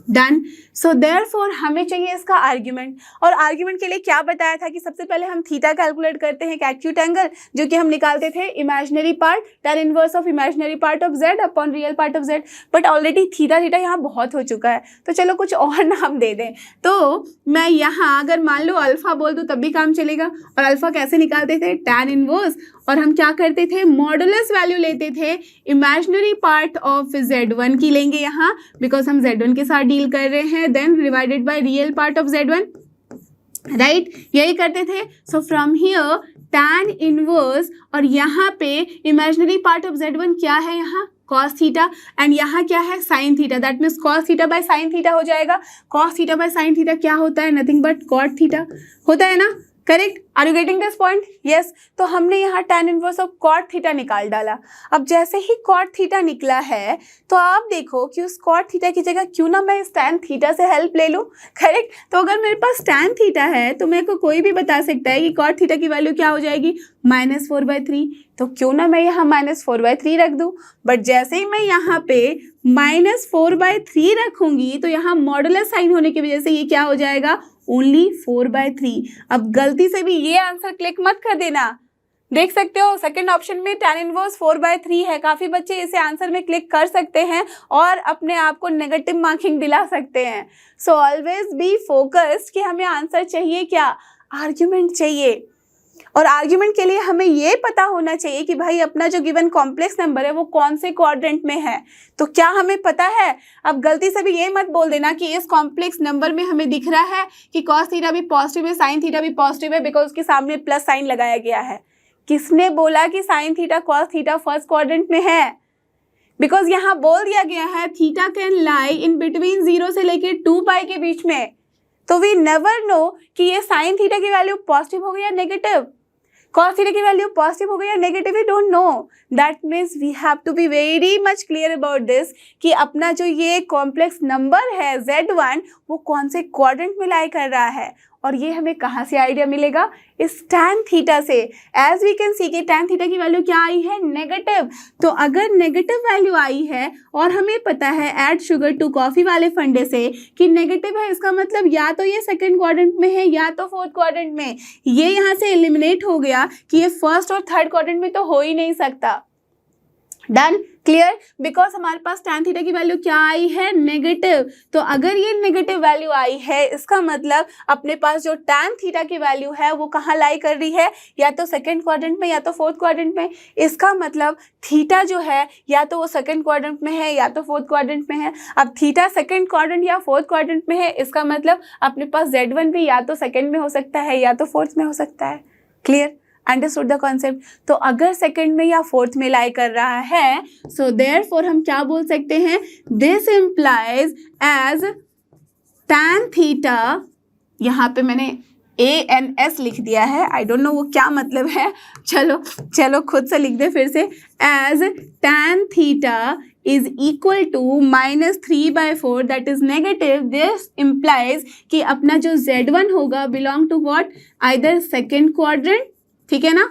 Done. So therefore हमें चाहिए इसका आर्ग्यूमेंट, और आर्ग्यूमेंट के लिए क्या बताया था कि सबसे पहले हम थीटा कैलकुलेट करते हैं एक्यूट एंगल, जो कि हम निकालते थे imaginary part tan inverse of imaginary part of z upon real part of z। But already theta theta यहाँ बहुत हो चुका है, तो चलो कुछ और नाम दे दें। तो मैं यहाँ अगर मान लो अल्फा बोल दूँ तब भी काम चलेगा। और अल्फा कैसे निकालते थे? tan इनवर्स, और हम क्या करते थे? मॉडुलस वैल्यू लेते थे इमेजिनरी पार्ट ऑफ z1 की लेंगे यहाँ, बिकॉज हम z1 के साथ डील कर रहे हैं, then divided by real part of z1, right, यही करते थे। So from here tan inverse, और यहाँ पे इमेजिनरी पार्ट ऑफ z1 क्या है यहाँ? cos थीटा, एंड यहाँ क्या है? sin theta. That means cos theta by sin theta हो जाएगा। cos theta by sin theta क्या होता है? नथिंग बट cot थीटा होता है ना, correct? Are you getting this point? Yes. तो हमने यहाँ tan inverse of cot theta निकाल डाला। अब जैसे ही cot थीटा निकला है तो आप देखो कि उस cot थीटा की जगह क्यों ना मैं इस tan थीटा से हेल्प ले लूँ, करेक्ट? तो अगर मेरे पास tan थीटा है तो मेरे को कोई भी बता सकता है कि cot थीटा की वैल्यू क्या हो जाएगी? -4/3। तो क्यों ना मैं यहाँ -4/3 रख दूँ। बट जैसे ही मैं यहाँ पे -4/3 रखूँगी तो यहाँ मॉडुलस साइन होने की वजह से ये क्या हो जाएगा? ओनली 4/3। अब गलती से भी ये आंसर क्लिक मत कर देना। देख सकते हो सेकंड ऑप्शन में tan इनवर्स 4/3 है। काफ़ी बच्चे इसे आंसर में क्लिक कर सकते हैं और अपने आप को नेगेटिव मार्किंग दिला सकते हैं। सो ऑलवेज बी फोकस्ड कि हमें आंसर चाहिए क्या? आर्ग्यूमेंट चाहिए। और आर्ग्यूमेंट के लिए हमें ये पता होना चाहिए कि भाई अपना जो गिवन कॉम्प्लेक्स नंबर है वो कौन से क्वाड्रेंट में है। तो क्या हमें पता है? अब गलती से भी ये मत बोल देना कि इस कॉम्प्लेक्स नंबर में हमें दिख रहा है कि cos थीटा भी पॉजिटिव है, साइन थीटा भी पॉजिटिव है, बिकॉज उसके सामने प्लस साइन लगाया गया है। किसने बोला कि sine theta cos theta first quadrant में है? बिकॉज यहाँ बोल दिया गया है theta can lie in between 0 से लेके 2π के बीच में। तो वी नेवर नो कि ये साइन थीटा की वैल्यू पॉजिटिव हो गई या नेगेटिव, cos थीटा की वैल्यू पॉजिटिव हो गई या negative, we don't know. That means we have to be very much clear about this कि अपना जो ये कॉम्प्लेक्स नंबर है Z1 वो कौन से क्वाड्रेंट में लाई कर रहा है। और ये हमें कहाँ से आइडिया मिलेगा? इस tan थीटा से। एज वी कैन सी कि tan थीटा की वैल्यू क्या आई है? नेगेटिव। तो अगर नेगेटिव वैल्यू आई है और हमें पता है ऐड शुगर टू कॉफ़ी वाले फंडे से कि नेगेटिव है, इसका मतलब या तो ये सेकंड क्वाड्रेंट में है या तो फोर्थ क्वाड्रेंट में। ये यहाँ से एलिमिनेट हो गया कि ये फर्स्ट और थर्ड क्वाड्रेंट में तो हो ही नहीं सकता। Done, clear? बिकॉज हमारे पास tan थीटा की वैल्यू क्या आई है? नेगेटिव। तो अगर ये नेगेटिव वैल्यू आई है इसका मतलब अपने पास जो tan थीटा की वैल्यू है वो कहाँ लाई कर रही है? या तो सेकंड क्वाड्रेंट में या तो फोर्थ क्वाड्रेंट में। इसका मतलब थीटा जो है या तो वो सेकंड क्वाड्रेंट में है या तो फोर्थ क्वाड्रेंट में है। अब थीटा सेकंड क्वाड्रेंट या फोर्थ क्वाड्रेंट में है, इसका मतलब अपने पास Z1 भी या तो सेकंड में हो सकता है या तो फोर्थ में हो सकता है। क्लियर? Understood the concept? तो अगर सेकंड में या फोर्थ में लाई कर रहा है सो देयरफॉर हम क्या बोल सकते हैं? This implies as tan theta, यहाँ पे मैंने ANS लिख दिया है, आई डोंट नो वो क्या मतलब है, चलो खुद से लिख दे फिर से। As tan theta is equal to -3/4 that is negative, this implies कि अपना जो Z1 होगा belong to what? either second quadrant, ठीक है ना,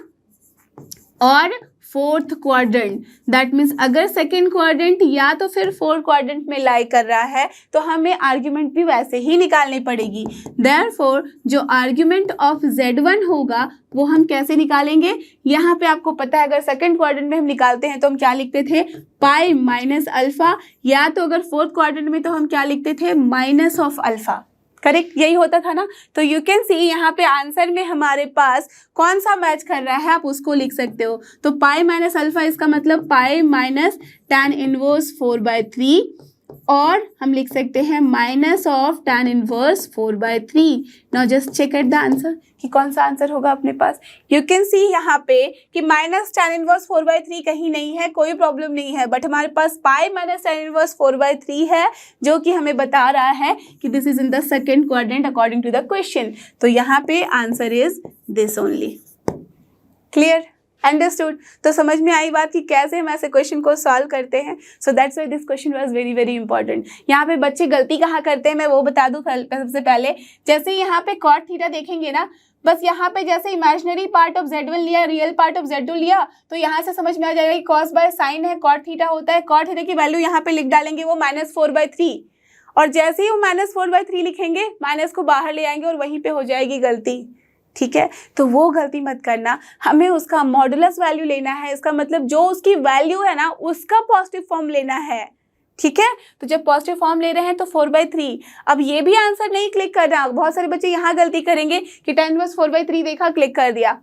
और फोर्थ क्वाड्रेंट। दैट मीन्स अगर सेकेंड क्वाड्रेंट या तो फिर फोर्थ क्वाड्रेंट में लाई कर रहा है तो हमें आर्ग्यूमेंट भी वैसे ही निकालनी पड़ेगी। देयरफॉर जो आर्ग्यूमेंट ऑफ Z1 होगा वो हम कैसे निकालेंगे? यहाँ पे आपको पता है अगर सेकेंड क्वाड्रेंट में हम निकालते हैं तो हम क्या लिखते थे? पाई माइनस अल्फा, या तो अगर फोर्थ क्वाड्रेंट में तो हम क्या लिखते थे? Minus of alpha. करेक्ट, यही होता था ना। तो यू कैन सी यहाँ पे आंसर में हमारे पास कौन सा मैच कर रहा है आप उसको लिख सकते हो। तो पाई माइनस अल्फा, इसका मतलब पाई माइनस tan इनवर्स 4/3, और हम लिख सकते हैं minus of tan inverse 4/3। Now just check at the answer कि कौन सा आंसर होगा अपने पास। यू कैन सी यहाँ पे कि माइनस tan इनवर्स 4/3 कहीं नहीं है, कोई प्रॉब्लम नहीं है, बट हमारे पास पाई माइनस tan इनवर्स 4/3 है जो कि हमें बता रहा है कि this is in the second quadrant according to the question. तो यहाँ पे answer is this only. Clear? Understood. तो समझ में आई बात कि कैसे हम ऐसे क्वेश्चन को सॉल्व करते हैं। So that's why this question was very very important. यहाँ पे बच्चे गलती कहाँ करते हैं मैं वो बता दूँ सबसे पहले। जैसे यहाँ पे cot थीटा देखेंगे ना, बस यहाँ पे जैसे इमेजिनरी पार्ट ऑफ Z1 लिया, रियल पार्ट ऑफ Z2 लिया, तो यहाँ से समझ में आ जाएगा कि cos बाय साइन है, cot थीटा होता है। cot थीटा की वैल्यू यहाँ पे लिख डालेंगे वो -4/3, और जैसे ही वो -4/3 लिखेंगे माइनस को बाहर ले आएंगे और वहीं पे हो जाएगी गलती। ठीक है, तो वो गलती मत करना। हमें उसका मॉडुलस वैल्यू लेना है, इसका मतलब जो उसकी वैल्यू है ना उसका पॉजिटिव फॉर्म लेना है। ठीक है, तो जब पॉजिटिव फॉर्म ले रहे हैं तो 4/3। अब ये भी आंसर नहीं क्लिक करना। बहुत सारे बच्चे यहाँ गलती करेंगे कि tan 4/3 देखा, क्लिक कर दिया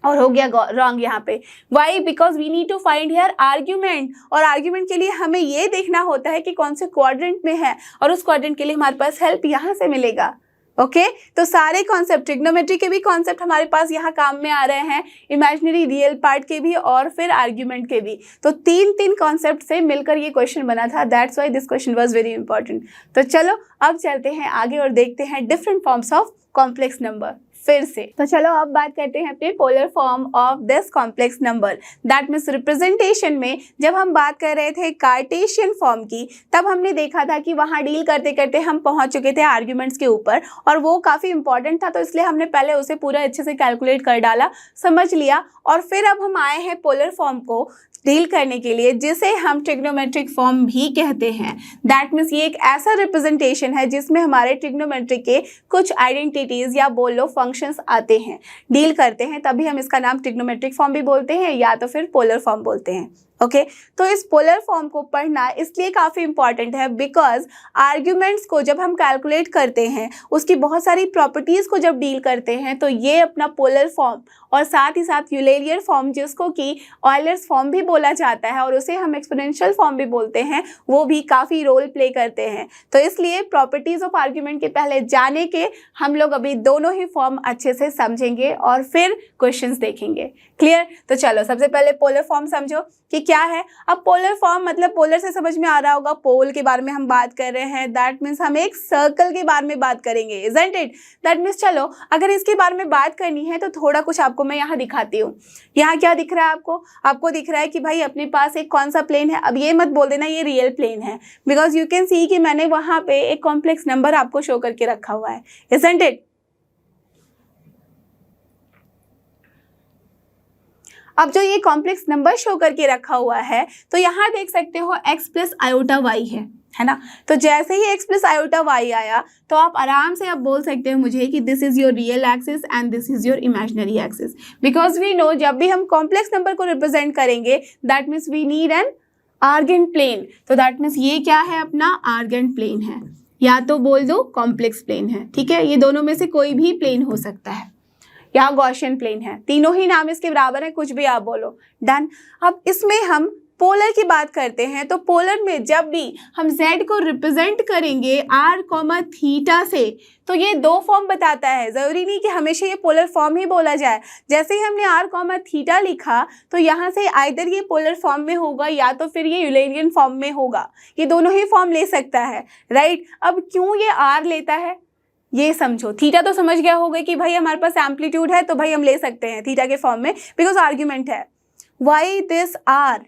और हो गया रॉन्ग यहाँ पे। Why? Because we need to find here argument, और आर्ग्यूमेंट के लिए हमें ये देखना होता है कि कौन से क्वाड्रेंट में है, और उस क्वाड्रेंट के लिए हमारे पास हेल्प यहाँ से मिलेगा। ओके तो सारे कॉन्सेप्ट, ट्रिग्नोमेट्री के भी कॉन्सेप्ट हमारे पास यहाँ काम में आ रहे हैं, इमेजिनरी रियल पार्ट के भी और फिर आर्ग्यूमेंट के भी। तो तीन कॉन्सेप्ट से मिलकर ये क्वेश्चन बना था। That's why this question was very important. तो चलो अब चलते हैं आगे और देखते हैं different forms of complex number फिर से। तो चलो अब बात करते हैं अपने polar form of this complex number. That means representation में जब हम बात कर रहे थे कार्टेशियन फॉर्म की, तब हमने देखा था कि वहाँ डील करते करते हम पहुँच चुके थे आर्ग्यूमेंट्स के ऊपर, और वो काफ़ी इंपॉर्टेंट था, तो इसलिए हमने पहले उसे पूरा अच्छे से कैलकुलेट कर डाला, समझ लिया, और फिर अब हम आए हैं पोलर फॉर्म को डील करने के लिए, जिसे हम ट्रिग्नोमेट्रिक फॉर्म भी कहते हैं। दैट मीन्स ये एक ऐसा रिप्रेजेंटेशन है जिसमें हमारे ट्रिग्नोमेट्री के कुछ आइडेंटिटीज या बोल लो फंक्शंस आते हैं, डील करते हैं, तभी हम इसका नाम ट्रिग्नोमेट्रिक फॉर्म भी बोलते हैं या तो फिर पोलर फॉर्म बोलते हैं। ओके तो इस पोलर फॉर्म को पढ़ना इसलिए काफ़ी इंपॉर्टेंट है बिकॉज आर्ग्यूमेंट्स को जब हम कैलकुलेट करते हैं, उसकी बहुत सारी प्रॉपर्टीज़ को जब डील करते हैं, तो ये अपना पोलर फॉर्म और साथ ही साथ यूलेरियर फॉर्म, जिसको कि ऑयलर्स फॉर्म भी बोला जाता है और उसे हम एक्सपोनेंशियल फॉर्म भी बोलते हैं, वो भी काफ़ी रोल प्ले करते हैं। तो इसलिए प्रॉपर्टीज़ ऑफ आर्ग्यूमेंट के पहले जाने के हम लोग अभी दोनों ही फॉर्म अच्छे से समझेंगे और फिर क्वेश्चंस देखेंगे। क्लियर? तो चलो सबसे पहले पोलर फॉर्म समझो कि क्या है। अब पोलर फॉर्म मतलब पोलर से समझ में आ रहा होगा, पोल के बारे में हम बात कर रहे हैं। दैट मीन्स हम एक सर्कल के बारे में बात करेंगे, इजंट इट? दैट मीन्स चलो अगर इसके बारे में बात करनी है तो थोड़ा कुछ आपको मैं यहाँ दिखाती हूँ। यहाँ क्या दिख रहा है आपको दिख रहा है कि भाई अपने पास एक कौन सा प्लेन है। अब ये मत बोल देना ये रियल प्लेन है, बिकॉज यू कैन सी कि मैंने वहाँ पे एक कॉम्प्लेक्स नंबर आपको शो करके रखा हुआ है, इजंट इट? अब जो ये कॉम्प्लेक्स नंबर शो करके रखा हुआ है, तो यहाँ देख सकते हो x प्लस आयोटा वाई है ना। तो जैसे ही x प्लस आयोटा वाई आया तो आप आराम से आप बोल सकते हो मुझे कि this is your real axis and this is your imaginary axis, because we know जब भी हम कॉम्प्लेक्स नंबर को रिप्रेजेंट करेंगे that means we need an Argand plane. तो दैट मीन्स ये क्या है, अपना आर्गेंट प्लेन है, या तो बोल दो कॉम्प्लेक्स प्लेन है। ठीक है, ये दोनों में से कोई भी प्लेन हो सकता है, या गॉसियन प्लेन है, तीनों ही नाम इसके बराबर है, कुछ भी आप बोलो, डन। अब इसमें हम पोलर की बात करते हैं, तो पोलर में जब भी हम z को रिप्रेजेंट करेंगे r, थीटा से, तो ये दो फॉर्म बताता है। ज़रूरी नहीं कि हमेशा ये पोलर फॉर्म ही बोला जाए। जैसे ही हमने r, थीटा लिखा तो यहाँ से आइदर ये पोलर फॉर्म में होगा या तो फिर ये यूलेरियन फॉर्म में होगा, ये दोनों ही फॉर्म ले सकता है, राइट। अब क्यों ये r लेता है ये समझो। थीटा तो समझ गया होगा कि भाई हमारे पास एम्पलीट्यूड है तो भाई हम ले सकते हैं थीटा के फॉर्म में, बिकॉज आर्ग्यूमेंट है। Why this r?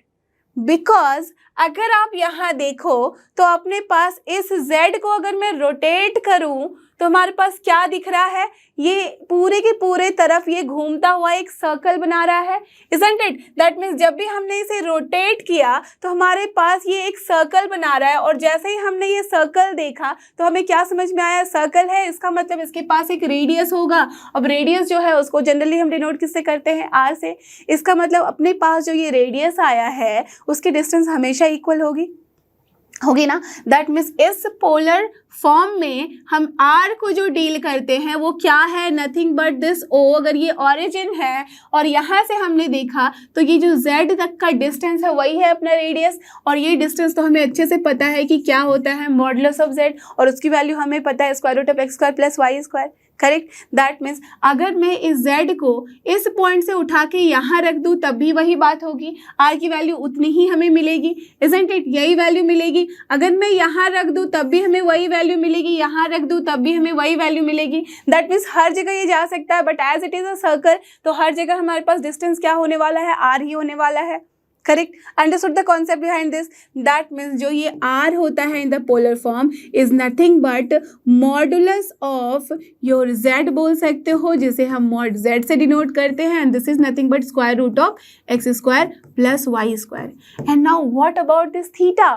बिकॉज अगर आप यहाँ देखो तो अपने पास इस z को अगर मैं रोटेट करूँ तो हमारे पास क्या दिख रहा है, ये पूरे के पूरे तरफ ये घूमता हुआ एक सर्कल बना रहा है, इजंट इट? दैट मीन्स जब भी हमने इसे रोटेट किया तो हमारे पास ये एक सर्कल बना रहा है, और जैसे ही हमने ये सर्कल देखा तो हमें क्या समझ में आया, सर्कल है, इसका मतलब इसके पास एक रेडियस होगा। अब रेडियस जो है उसको जनरली हम डिनोट किससे करते हैं, r से। इसका मतलब अपने पास जो ये रेडियस आया है उसकी डिस्टेंस हमेशा इक्वल होगी ना। दैट मीन्स इस पोलर फॉर्म में हम r को जो डील करते हैं वो क्या है, नथिंग बट दिस o। अगर ये ओरिजिन है और यहाँ से हमने देखा तो ये जो z तक का डिस्टेंस है वही है अपना रेडियस, और ये डिस्टेंस तो हमें अच्छे से पता है कि क्या होता है, मॉडुलस ऑफ z, और उसकी वैल्यू हमें पता है square root of x square plus y square. Correct. That means अगर मैं इस z को इस पॉइंट से उठा के यहाँ रख दूँ तब भी वही बात होगी, r की वैल्यू उतनी ही हमें मिलेगी, इजंट इट, यही वैल्यू मिलेगी। अगर मैं यहाँ रख दूँ तब भी हमें वही वैल्यू मिलेगी, यहाँ रख दूँ तब भी हमें वही वैल्यू मिलेगी। दैट मीन्स हर जगह ये जा सकता है, but as it is a circle तो हर जगह हमारे पास डिस्टेंस क्या होने वाला है, r ही होने वाला है। Correct, understood the concept behind this. That means जो ये r होता है in the polar form is nothing but modulus of your z बोल सकते हो, जिसे हम मॉड z से डिनोट करते हैं, and this is nothing but square root of x square plus y square. And now what about this theta?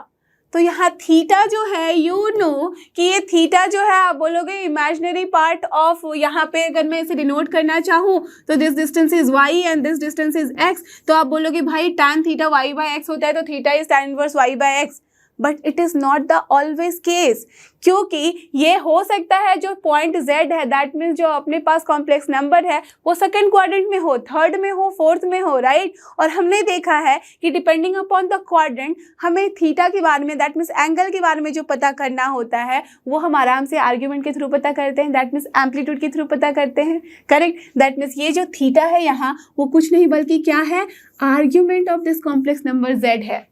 तो यहाँ थीटा जो है, यू नो कि ये थीटा जो है आप बोलोगे इमेजिनरी पार्ट ऑफ, यहाँ पे अगर मैं इसे डिनोट करना चाहूँ तो this distance is y and this distance is x, तो आप बोलोगे भाई tan theta y by x होता है तो theta is tan inverse y by x, but it is not the always case, क्योंकि ये हो सकता है जो पॉइंट z है, दैट मीन्स जो अपने पास कॉम्प्लेक्स नंबर है वो सेकंड क्वाड्रेंट में हो, थर्ड में हो, फोर्थ में हो, राइट। और हमने देखा है कि डिपेंडिंग अपॉन द क्वाड्रेंट हमें थीटा के बारे में, दैट मीन्स एंगल के बारे में जो पता करना होता है वो हम आराम से आर्ग्यूमेंट के थ्रू पता करते हैं, दैट मीन्स एम्पलीट्यूड के थ्रू पता करते हैं। करेक्ट, दैट मीन्स ये जो थीटा है यहाँ वो कुछ नहीं बल्कि क्या है, argument of this complex number z है।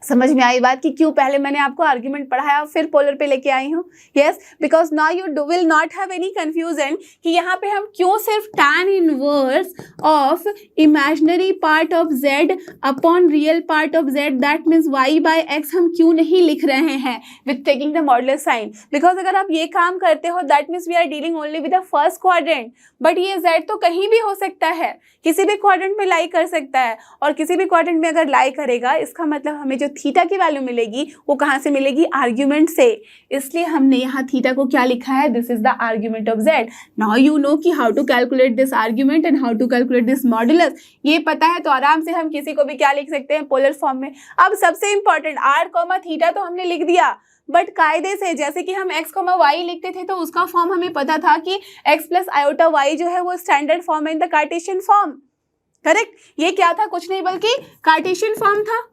समझ में आई बात कि क्यों पहले मैंने आपको आर्ग्यूमेंट पढ़ाया और फिर पोलर पे लेके आई हूँ? Yes, because now you will not have any confusion कि यहाँ पे हम क्यों सिर्फ tan inverse of imaginary part of z upon real part of z, that means y by x हम क्यों नहीं लिख रहे हैं with taking the modulus sign. Because अगर आप ये काम करते हो that means we are dealing only with the first quadrant, but ये z तो कहीं भी हो सकता है, किसी भी क्वाड्रेंट में लाई कर सकता है, और किसी भी क्वाड्रेंट में अगर लाई करेगा इसका मतलब हमें जो थीटा की वैल्यू मिलेगी वो कहाँ से मिलेगी, आर्ग्यूमेंट से। इसलिए हमने यहाँ थीटा को क्या लिखा है, this is the argument of z। Now you know कि how to calculate this argument and how to calculate this modulus, ये पता है तो आराम से हम किसी को भी क्या लिख सकते हैं, पोलर फॉर्म में। अब सबसे इंपॉर्टेंट r, थीटा तो हमने लिख दिया, बट कायदे से जैसे कि हम x, y लिखते थे तो उसका फॉर्म हमें पता था कि x प्लस आयोटा y जो है वो स्टैंडर्ड फॉर्म है इन द कार्टेशियन फॉर्म। करेक्ट, ये क्या था, कुछ नहीं बल्कि कार्टेशियन फॉर्म था,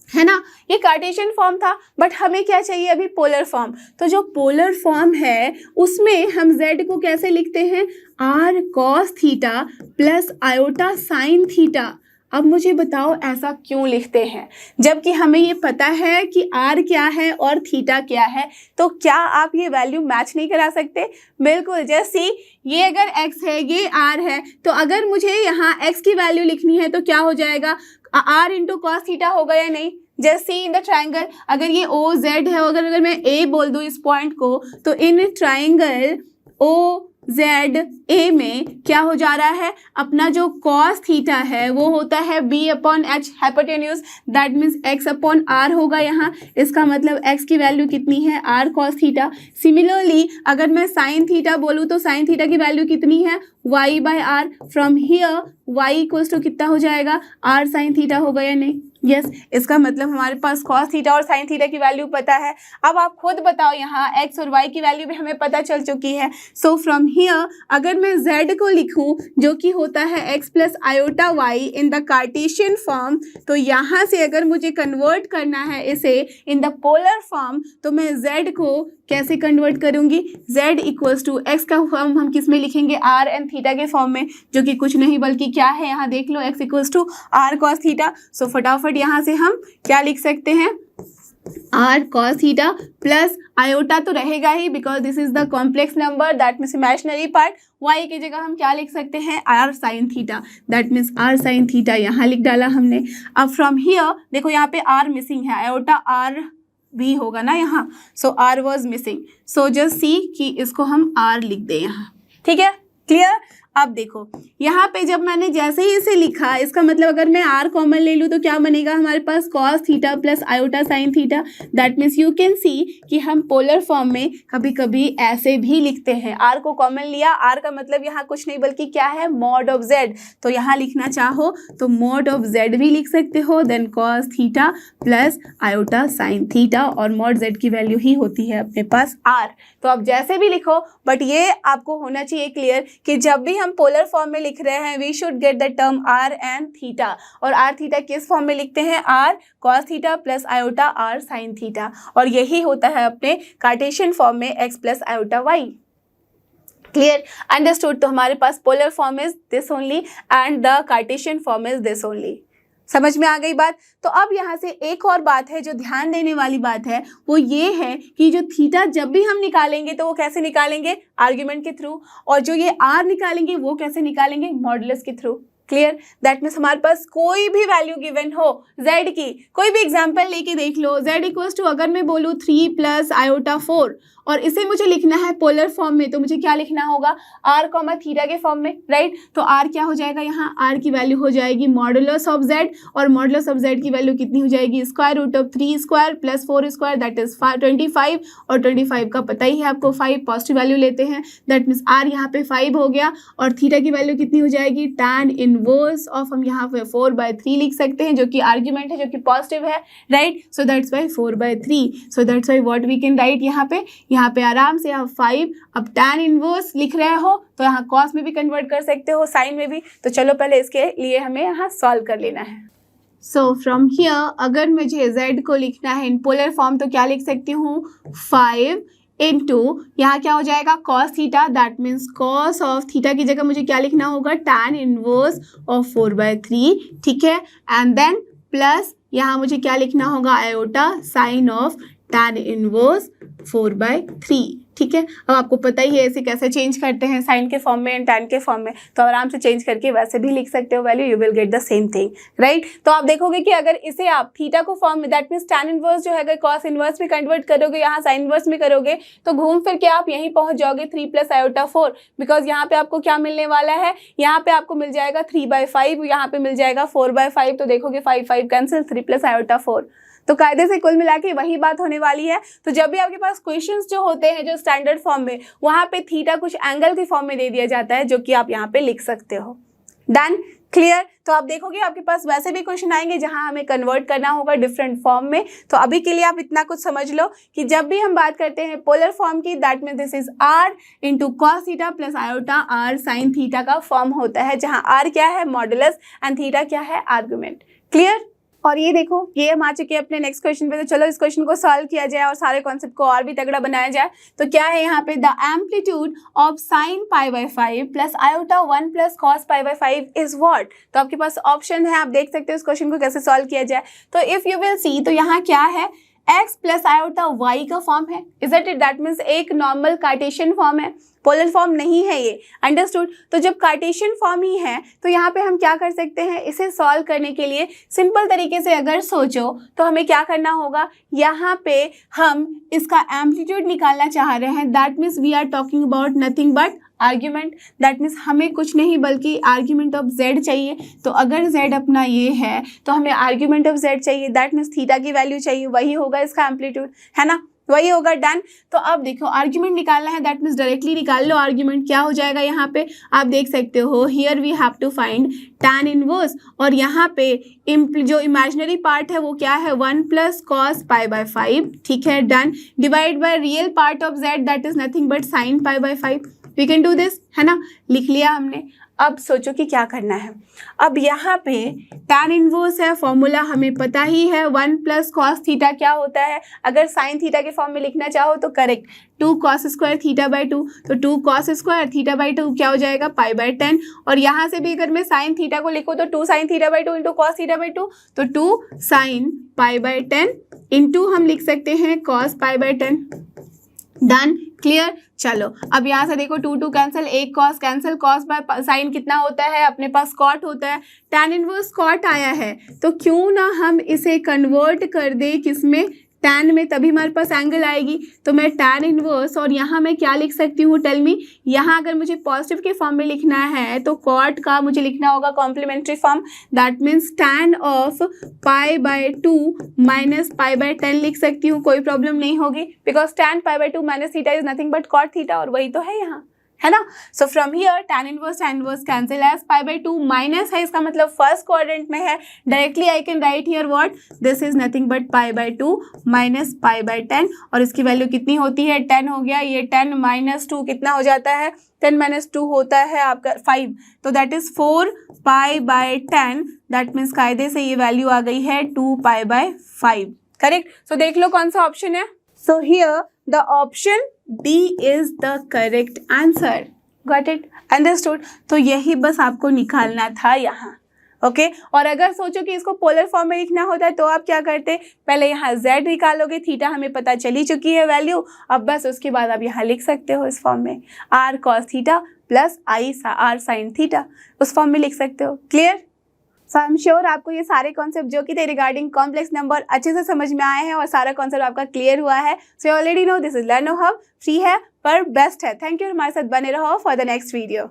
है ना, ये कार्टेशियन फॉर्म था। बट हमें क्या चाहिए अभी, पोलर फॉर्म। तो जो पोलर फॉर्म है उसमें हम z को कैसे लिखते हैं, r cos theta plus iota sine theta. अब मुझे बताओ ऐसा क्यों लिखते हैं, जबकि हमें ये पता है कि r क्या है और थीटा क्या है, तो क्या आप ये वैल्यू मैच नहीं करा सकते? बिल्कुल, जैसे ये अगर x है, ये r है, तो अगर मुझे यहाँ x की वैल्यू लिखनी है तो क्या हो जाएगा, r इंटू कॉस थीटा होगा या नहीं। जैसे इन द ट्राइंगल, अगर ये ओ जेड है, अगर मैं a बोल दूँ इस पॉइंट को, तो in triangle O Z A में क्या हो जा रहा है, अपना जो कॉस थीटा है वो होता है b upon H hypotenuse, that means x upon r होगा यहाँ। इसका मतलब x की वैल्यू कितनी है, r कॉस थीटा। सिमिलरली अगर मैं साइन थीटा बोलूँ तो साइन थीटा की वैल्यू कितनी है, y बाय r। From here y equals to कितना हो जाएगा, r साइन थीटा होगा या नहीं। यस, इसका मतलब हमारे पास कॉस थीटा और साइन थीटा की वैल्यू पता है। अब आप खुद बताओ, यहाँ x और y की वैल्यू भी हमें पता चल चुकी है। सो फ्रॉम हियर अगर मैं z को लिखूं जो कि होता है x plus iota y in the cartesian form, तो यहाँ से अगर मुझे कन्वर्ट करना है इसे इन द पोलर फॉर्म तो मैं z को कैसे कन्वर्ट करूँगी, z इक्वल्स टू x का फॉर्म हम किस में लिखेंगे, r एंड थीटा के फॉर्म में, जो कि कुछ नहीं बल्कि क्या है, यहाँ देख लो, x equals to r cos theta. So फटाफट यहाँ से हम क्या लिख सकते हैं, r cos theta plus iota तो रहेगा ही because this is the complex number, that means imaginary part. y की जगह हम क्या लिख सकते हैं, r sine theta, that means r sine theta यहाँ लिख डाला हमने। अब फ्रॉम हियर देखो यहाँ पे r मिसिंग है, आयोटा r भी होगा ना यहाँ, सो r was missing, so just see कि इसको हम r लिख दें यहाँ, ठीक है, क्लियर। अब देखो यहाँ पे जब मैंने जैसे ही इसे लिखा, इसका मतलब अगर मैं r कॉमन ले लूँ तो क्या बनेगा हमारे पास, cos theta plus iota sine theta. That means you can see कि हम पोलर फॉर्म में कभी कभी ऐसे भी लिखते हैं, r को कॉमन लिया, r का मतलब यहाँ कुछ नहीं बल्कि क्या है, मॉड ऑफ z। तो यहाँ लिखना चाहो तो मॉड ऑफ z भी लिख सकते हो, then cos theta plus iota sine theta, और मॉड z की वैल्यू ही होती है अपने पास r। तो आप जैसे भी लिखो, बट ये आपको होना चाहिए क्लियर कि जब भी हम पोलर फॉर्म में लिख रहे हैं we should get the term r and theta, और r थीटा किस फॉर्म में लिखते हैं, r cos theta plus iota r sine theta, और यही होता है अपने कार्टेशियन फॉर्म में x plus iota y। Clear, understood. तो हमारे पास polar form is this only and the cartesian form is this only. समझ में आ गई बात। तो अब यहाँ से एक और बात है जो ध्यान देने वाली बात है, वो ये है कि जो थीटा जब भी हम निकालेंगे तो वो कैसे निकालेंगे, आर्ग्यूमेंट के थ्रू, और जो ये आर निकालेंगे वो कैसे निकालेंगे, मॉडुलस के थ्रू। क्लियर, दैट मीन्स हमारे पास कोई भी वैल्यू गिवन हो z की, कोई भी एग्जांपल लेके देख लो, z इक्वल्स टू अगर मैं बोलूँ 3 प्लस आयोटा 4 और इसे मुझे लिखना है पोलर फॉर्म में, तो मुझे क्या लिखना होगा, r कॉमा थीटा के फॉर्म में, राइट। तो r क्या हो जाएगा, यहाँ r की वैल्यू हो जाएगी मॉडुलस ऑफ z, और मॉडुलस ऑफ z की वैल्यू कितनी हो जाएगी, square root of 3 square plus 4 square, that is 25, और 25 का पता ही है आपको 5 पॉजिटिव वैल्यू लेते हैं, दैट मीन्स r यहाँ पे 5 हो गया, और थीटा की वैल्यू कितनी हो जाएगी, tan इनवर्स ऑफ, हम यहाँ पे 4/3 लिख सकते हैं, जो कि आर्ग्यूमेंट है, जो कि पॉजिटिव है, right. So that's why 4/3, so that's why what we can write, यहाँ पे आराम से आप 5, अब tan इनवर्स लिख रहे हो तो यहाँ cos में भी कन्वर्ट कर सकते हो, sin में भी। तो चलो पहले इसके लिए हमें यहाँ सॉल्व कर लेना है। सो फ्रॉम हियर अगर मुझे z को लिखना है इन पोलर फॉर्म तो क्या लिख सकती हूँ, 5 इंटू यहाँ क्या हो जाएगा cos theta, that means cos of theta की जगह मुझे क्या लिखना होगा, tan इनवर्स ऑफ 4/3, ठीक है, एंड देन प्लस यहाँ मुझे क्या लिखना होगा, iota sine of tan inverse 4/3, ठीक है। अब आपको पता ही है इसे कैसे चेंज करते हैं, साइन के फॉर्म में एंड tan के फॉर्म में, तो आराम से चेंज करके वैसे भी लिख सकते हो value, you will get the same thing, right. तो आप देखोगे कि अगर इसे आप थीटा को फॉर्म में, दैट मीन्स tan इनवर्स जो है अगर cos इनवर्स में कन्वर्ट करोगे, यहाँ साइन इनवर्स में करोगे, तो घूम फिर के आप यहीं पहुंच जाओगे 3 प्लस आयोटा 4, बिकॉज यहाँ पे आपको क्या मिलने वाला है, यहाँ पे आपको मिल जाएगा 3/5, यहाँ पे मिल जाएगा 4/5, तो देखोगे 5 कैंसिल, 3 प्लस आयोटा 4, तो कायदे से कुल मिला के वही बात होने वाली है। तो जब भी आपके पास क्वेश्चंस जो होते हैं जो स्टैंडर्ड फॉर्म में, वहाँ पे थीटा कुछ एंगल के फॉर्म में दे दिया जाता है, जो कि आप यहाँ पे लिख सकते हो। Done, clear. तो आप देखोगे आपके पास वैसे भी क्वेश्चन आएंगे जहां हमें कन्वर्ट करना होगा डिफरेंट फॉर्म में। तो अभी के लिए आप इतना कुछ समझ लो कि जब भी हम बात करते हैं पोलर फॉर्म की, that means this is r into cos theta plus iota r sine theta का फॉर्म होता है, जहां r क्या है, मॉडुलस, एंड थीटा क्या है, आर्गुमेंट। क्लियर। और ये देखो, ये हम आ चुके हैं अपने नेक्स्ट क्वेश्चन पे। तो चलो इस क्वेश्चन को सॉल्व किया जाए और सारे कॉन्सेप्ट को और भी तगड़ा बनाया जाए। तो क्या है यहाँ पे, the amplitude of sine π/5 plus iota 1 plus cos π/5 is what. तो आपके पास ऑप्शन है, आप देख सकते हो इस क्वेश्चन को कैसे सॉल्व किया जाए। तो इफ यू विल सी, तो यहाँ क्या है, x प्लस आयोटा y का फॉर्म है, इज इट, दैट मीन्स एक नॉर्मल कार्टेशियन फॉर्म है, पोलर फॉर्म नहीं है ये, अंडरस्टूड। तो जब कार्टेशियन फॉर्म ही है तो यहाँ पे हम क्या कर सकते हैं, इसे सॉल्व करने के लिए सिंपल तरीके से अगर सोचो तो हमें क्या करना होगा, यहाँ पे हम इसका एम्पलीट्यूड निकालना चाह रहे हैं, that means we are talking about nothing but argument, दैट मीन्स हमें कुछ नहीं बल्कि आर्ग्यूमेंट ऑफ z चाहिए। तो अगर z अपना ये है तो हमें आर्ग्यूमेंट ऑफ z चाहिए, दैट मीन्स थीटा की वैल्यू चाहिए, वही होगा इसका एम्पलीट्यूड, है ना, वही होगा। डन। तो अब देखो आर्ग्यूमेंट निकालना है, दैट मीन्स डायरेक्टली निकाल लो आर्ग्यूमेंट। क्या हो जाएगा, यहाँ पे आप देख सकते हो, here we have to find tan inverse, और यहाँ पे जो इमेजिनरी पार्ट है वो क्या है, 1 प्लस कॉस π/5, ठीक है, done, divide by real part of z, that is nothing but sine π/5। We can do this, है ना, लिख लिया हमने। अब सोचो कि क्या करना है। अब यहाँ पे tan इनवर्स है, फॉर्मूला हमें पता ही है, 1 प्लस कॉस थीटा क्या होता है, अगर साइन थीटा के फॉर्म में लिखना चाहो तो करेक्ट, 2 कॉस स्क्वायर थीटा/2, तो 2 कॉस स्क्वायर थीटा/2 क्या हो जाएगा, π/10, और यहाँ से भी अगर मैं साइन थीटा को लिखूँ तो 2 साइन थीटा/2 इंटू कॉस थीटा/2, तो 2 साइन π/10 इंटू हम लिख सकते हैं कॉस π/10। Done, clear. चलो अब यहाँ से देखो 2 कैंसिल, एक cos cancel, cos by sine कितना होता है, अपने पास कॉट होता है, tan इनवर्स कॉट आया है, तो क्यों ना हम इसे कन्वर्ट कर दे किसमें, tan में, तभी हमारे पास एंगल आएगी। तो मैं tan इनवर्स, और यहाँ मैं क्या लिख सकती हूँ, टेल मी, यहाँ अगर मुझे पॉजिटिव के फॉर्म में लिखना है तो कॉट का मुझे लिखना होगा complementary form, that means tan of π/2 minus π/10 लिख सकती हूँ, कोई प्रॉब्लम नहीं होगी, because tan π/2 minus theta is nothing but cot theta, और वही तो है यहाँ, है ना। So from here tan inverse cancel as π/2 minus है, इसका मतलब फर्स्ट क्वाड्रेंट में है, directly I can write here what, this is nothing but π/2 minus π/10, और इसकी वैल्यू कितनी होती है, 10 हो गया, ये 10 माइनस 2 कितना हो जाता है, 10 माइनस 2 होता है आपका 5, तो दैट इज 4 π/10, दैट मीन्स कायदे से ये वैल्यू आ गई है 2 π/5, करेक्ट। सो देख लो कौन सा ऑप्शन है। So here the option D is the correct answer. Got it, understood. तो यही बस आपको निकालना था यहाँ, ओके और अगर सोचो कि इसको पोलर फॉर्म में लिखना होता है तो आप क्या करते, पहले यहाँ z निकालोगे, थीटा हमें पता चली चुकी है वैल्यू, अब बस उसके बाद आप यहाँ लिख सकते हो इस फॉर्म में r cos theta plus r sin theta, उस फॉर्म में लिख सकते हो। Clear? So I am sure आपको ये सारे कॉन्सेप्ट जो कि थे रिगार्डिंग कॉम्प्लेक्स नंबर अच्छे से समझ में आए हैं और सारा कॉन्सेप्ट आपका क्लियर हुआ है। So you already know this is लर्नो Hub, free है पर बेस्ट है। थैंक यू, हमारे साथ बने रहो फॉर द नेक्स्ट वीडियो।